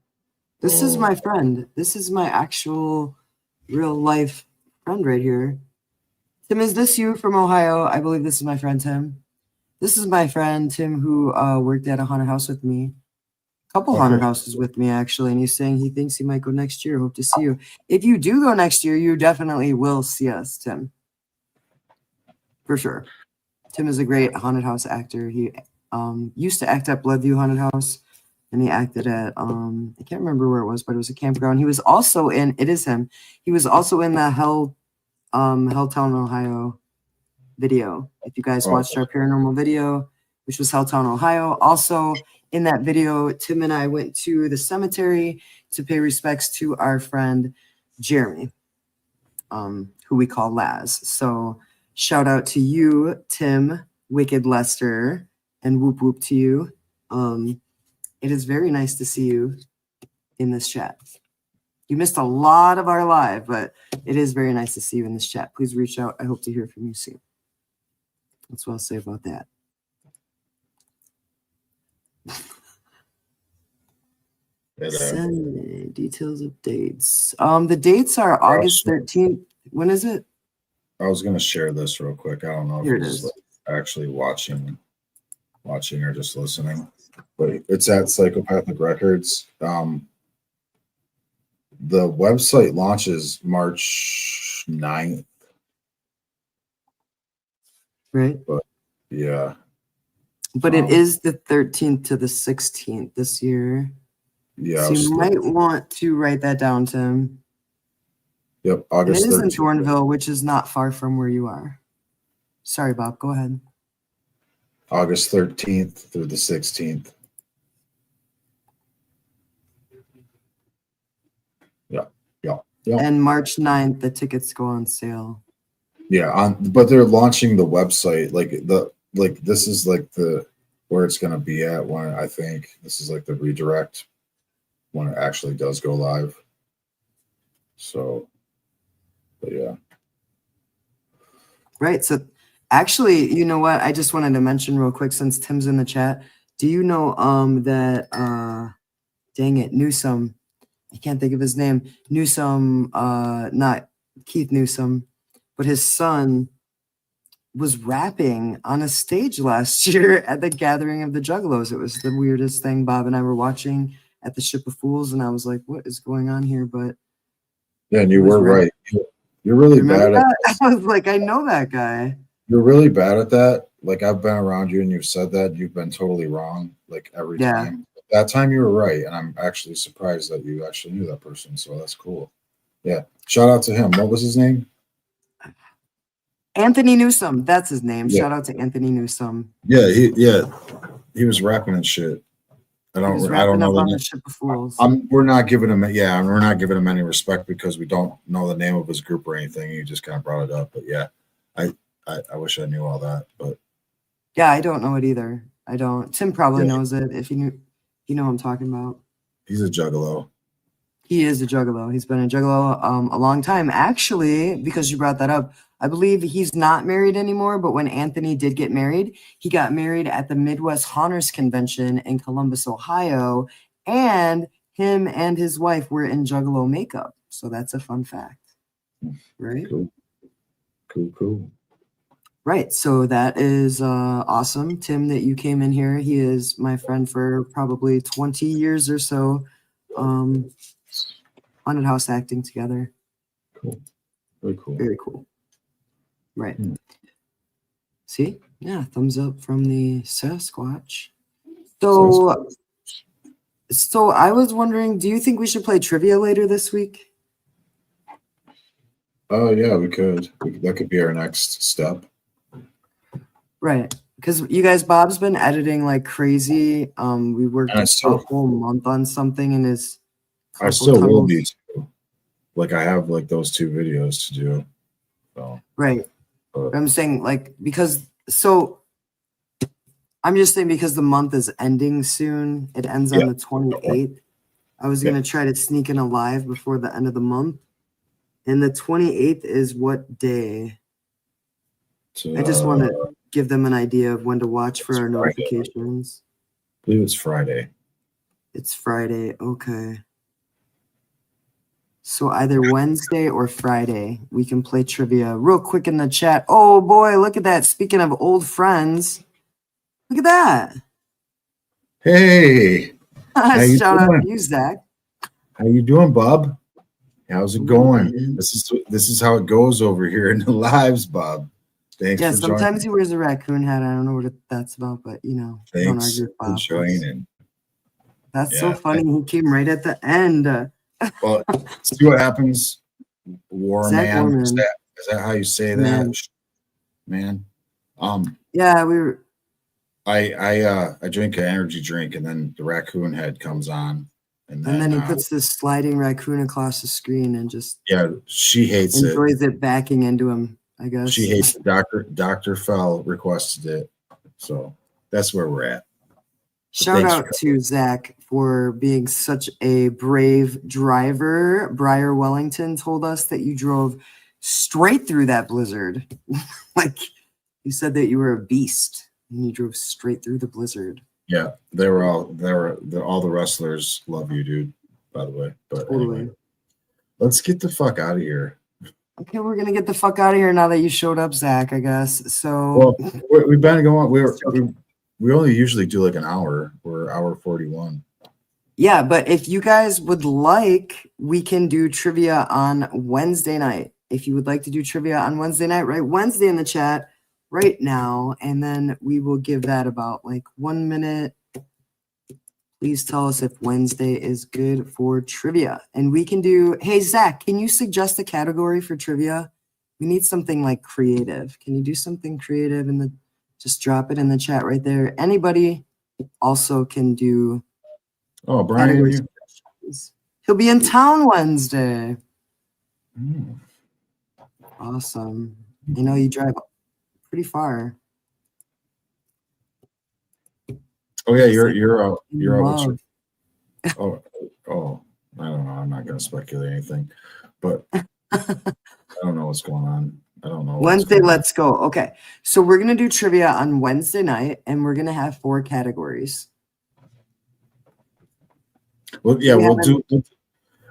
This is my friend. This is my actual, real life friend right here. Tim, is this you from Ohio? I believe this is my friend Tim. This is my friend Tim, who worked at a haunted house with me. A couple haunted houses with me, actually. And he's saying he thinks he might go next year. Hope to see you. If you do go next year, you definitely will see us, Tim. For sure. Tim is a great haunted house actor. He used to act at Bloodview Haunted House, and he acted at, I can't remember where it was, but it was a campground. He was also in, it is him. He was also in the Helltown, Ohio video. If you guys watched our paranormal video, which was Helltown, Ohio. Also in that video, Tim and I went to the cemetery to pay respects to our friend Jeremy, who we call Laz. So shout out to you, Tim, Wicked Lester, and whoop whoop to you. It is very nice to see you in this chat. You missed a lot of our live, but it is very nice to see you in this chat. Please reach out. I hope to hear from you soon. That's what I'll say about that. Sunday, details of dates. The dates are August 13th. When is it? I was gonna share this real quick. I don't know Here if it he's is. actually watching or just listening, but it's at Psychopathic Records. The website launches March 9th. Right. But yeah. But it is the 13th to the 16th this year. Yeah. So you might want to write that down, Tim. Yep. And August it is in 13th. Thornville, which is not far from where you are. Sorry, Bob. Go ahead. August 13th through the 16th. Yeah. Yeah. Yeah. And March 9th, the tickets go on sale. Yeah, but they're launching the website, this is like the where it's gonna be at when I think this is like the redirect when it actually does go live. So, but yeah. Right. So actually, you know what? I just wanted to mention real quick, since Tim's in the chat. Do you know that dang it, Newsom? I can't think of his name. Newsom, not Keith Newsom, but his son was rapping on a stage last year at the Gathering of the Juggalos. It was the weirdest thing. Bob and I were watching at the Ship of Fools, and I was like, what is going on here? But yeah, and you were right. You're really bad at that? I was like, I know that guy. You're really bad at that. Like, I've been around you and you've said that. You've been totally wrong, like, every time. That time you were right, and I'm actually surprised that you actually knew that person, so that's cool. Yeah. Shout out to him. What was his name? Anthony Newsom. That's his name. Yeah. Shout out to Anthony Newsom. Yeah, he was rapping and shit. I don't know the name. Ship of Fools. We're not giving him we're not giving him any respect because we don't know the name of his group or anything. He just kind of brought it up. But yeah, I wish I knew all that. But yeah, I don't know it either. I don't. Tim probably knows it. If you knew, you know what I'm talking about. He's a juggalo. He is a juggalo. He's been a juggalo a long time. Actually, because you brought that up, I believe he's not married anymore, but when Anthony did get married, he got married at the Midwest Haunters Convention in Columbus, Ohio, and him and his wife were in juggalo makeup. So that's a fun fact, right? Cool. Right. So that is awesome, Tim, that you came in here. He is my friend for probably 20 years or so. Haunted house acting together. Cool. Very cool. Very cool. Right. See? Yeah, thumbs up from the Sasquatch. So I was wondering, do you think we should play trivia later this week? Oh yeah, we could. That could be our next step. Right. Because you guys, Bob's been editing like crazy. We worked a whole month on something in his I still will be too. Like I have like those 2 videos to do. So right. But I'm saying like because I'm just saying because the month is ending soon. It ends on the 28th. I was gonna try to sneak in a live before the end of the month. And the 28th is what day? I just want to give them an idea of when to watch for our notifications. I believe it's Friday. It's Friday. Okay. So either Wednesday or Friday, we can play trivia real quick in the chat. Oh boy, look at that. Speaking of old friends, look at that. Hey. Shout out to you, Zach. How you doing, Bob? How's it going? This is how it goes over here in the lives, Bob. Thanks for joining. Sometimes he wears a raccoon hat. I don't know what that's about, but you know, don't argue with Bob. Thanks for joining. That's so funny. He came right at the end. Well, see what happens. Warman. Is that how you say that? Man. Yeah, we were. I drink an energy drink, and then the raccoon head comes on, and then he puts this sliding raccoon across the screen and just she hates it. Enjoys it backing into him. I guess she hates it. Dr. Fell requested it, so that's where we're at. Shout out to Zach for being such a brave driver. Briar Wellington told us that you drove straight through that blizzard. Like you said that you were a beast and you drove straight through the blizzard. Yeah, all the wrestlers love you, dude, by the way. But anyway, let's get the fuck out of here. Okay, we're gonna get the fuck out of here now that you showed up, Zach, I guess. So we've been going. We only usually do like an hour. We're hour 41. Yeah, but if you guys would like, we can do trivia on Wednesday night. If you would like to do trivia on Wednesday night, write Wednesday in the chat right now, and then we will give that about like 1 minute. Please tell us if Wednesday is good for trivia. And we can do, hey, Zach, can you suggest a category for trivia? We need something like creative. Can you do something creative in the, just drop it in the chat right there. Anybody also can do. Oh, Brian. He'll be in town Wednesday. Awesome. You know, you drive pretty far. Oh yeah, you're out. Oh, I don't know. I'm not gonna speculate anything, but I don't know what's going on. I don't know. Wednesday, let's go. Okay, so we're gonna do trivia on Wednesday night, and we're gonna have 4 categories. Well, yeah,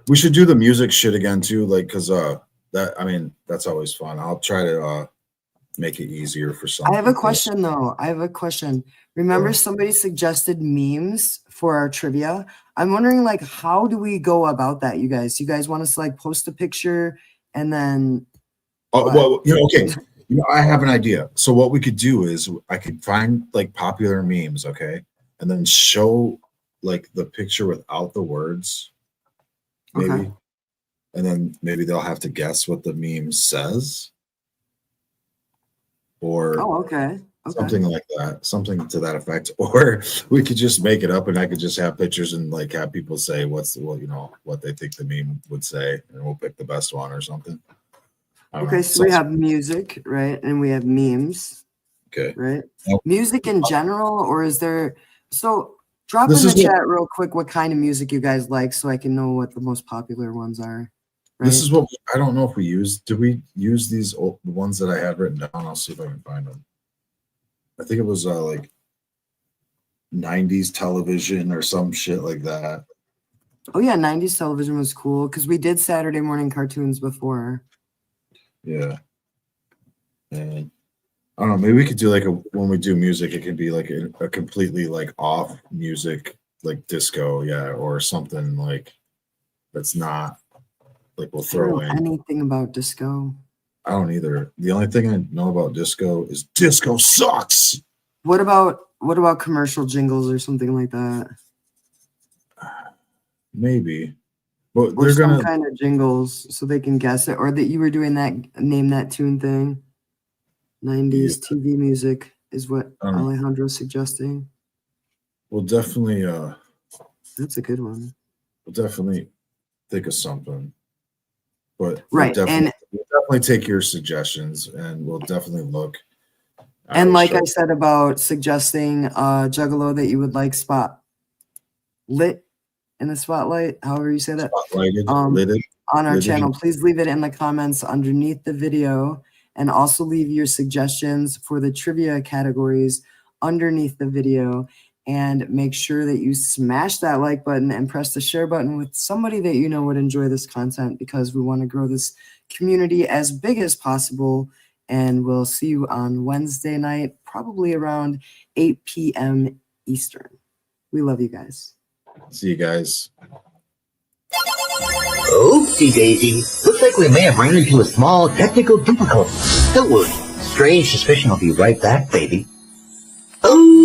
we should do the music shit again too, like because that's always fun. I'll try to make it easier for some. I have a question though. Remember somebody suggested memes for our trivia? I'm wondering like how do we go about that, you guys? You guys want us to like post a picture and then okay. I have an idea. So what we could do is I could find like popular memes, okay? And then show like the picture without the words. Maybe. Okay. And then maybe they'll have to guess what the meme says. Or something like that, something to that effect. Or we could just make it up and I could just have pictures and like have people say what they think the meme would say, and we'll pick the best one or something. Okay, so we have music, right? And we have memes. Okay. Right? Music in general, or is there drop in the chat real quick what kind of music you guys like so I can know what the most popular ones are. Right? This is what I don't know if we used. Did we use these the ones that I had written down? I'll see if I can find them. I think it was like 90s television or some shit like that. Oh yeah, 90s television was cool because we did Saturday morning cartoons before. Yeah. And I don't know, maybe we could do like when we do music, it could be like a completely like off music, like disco, yeah, or something like that's not like we'll I don't throw know in. anything about disco. I don't either. The only thing I know about disco is disco sucks. What about commercial jingles or something like that? Maybe. But Or they're some gonna kind of jingles so they can guess it, or that you were doing that name that tune thing. 90s TV music is what Alejandro's suggesting. we'll definitely That's a good one. we'll definitely think of something. But Right, we'll definitely take your suggestions and we'll definitely look. And like I said about suggesting Juggalo that you would like spot lit in the spotlight, however you say that, Spotlighted, on our lidded. channel, please leave it in the comments underneath the video, and also leave your suggestions for the trivia categories underneath the video, and make sure that you smash that like button and press the share button with somebody that you know would enjoy this content, because we want to grow this community as big as possible. And we'll see you on Wednesday night, probably around 8 p.m. Eastern. We love you guys. See you guys. Oopsie daisy. Looks like we may have run into a small technical difficulty. Don't worry. Strange suspicion will be right back, baby. Oh.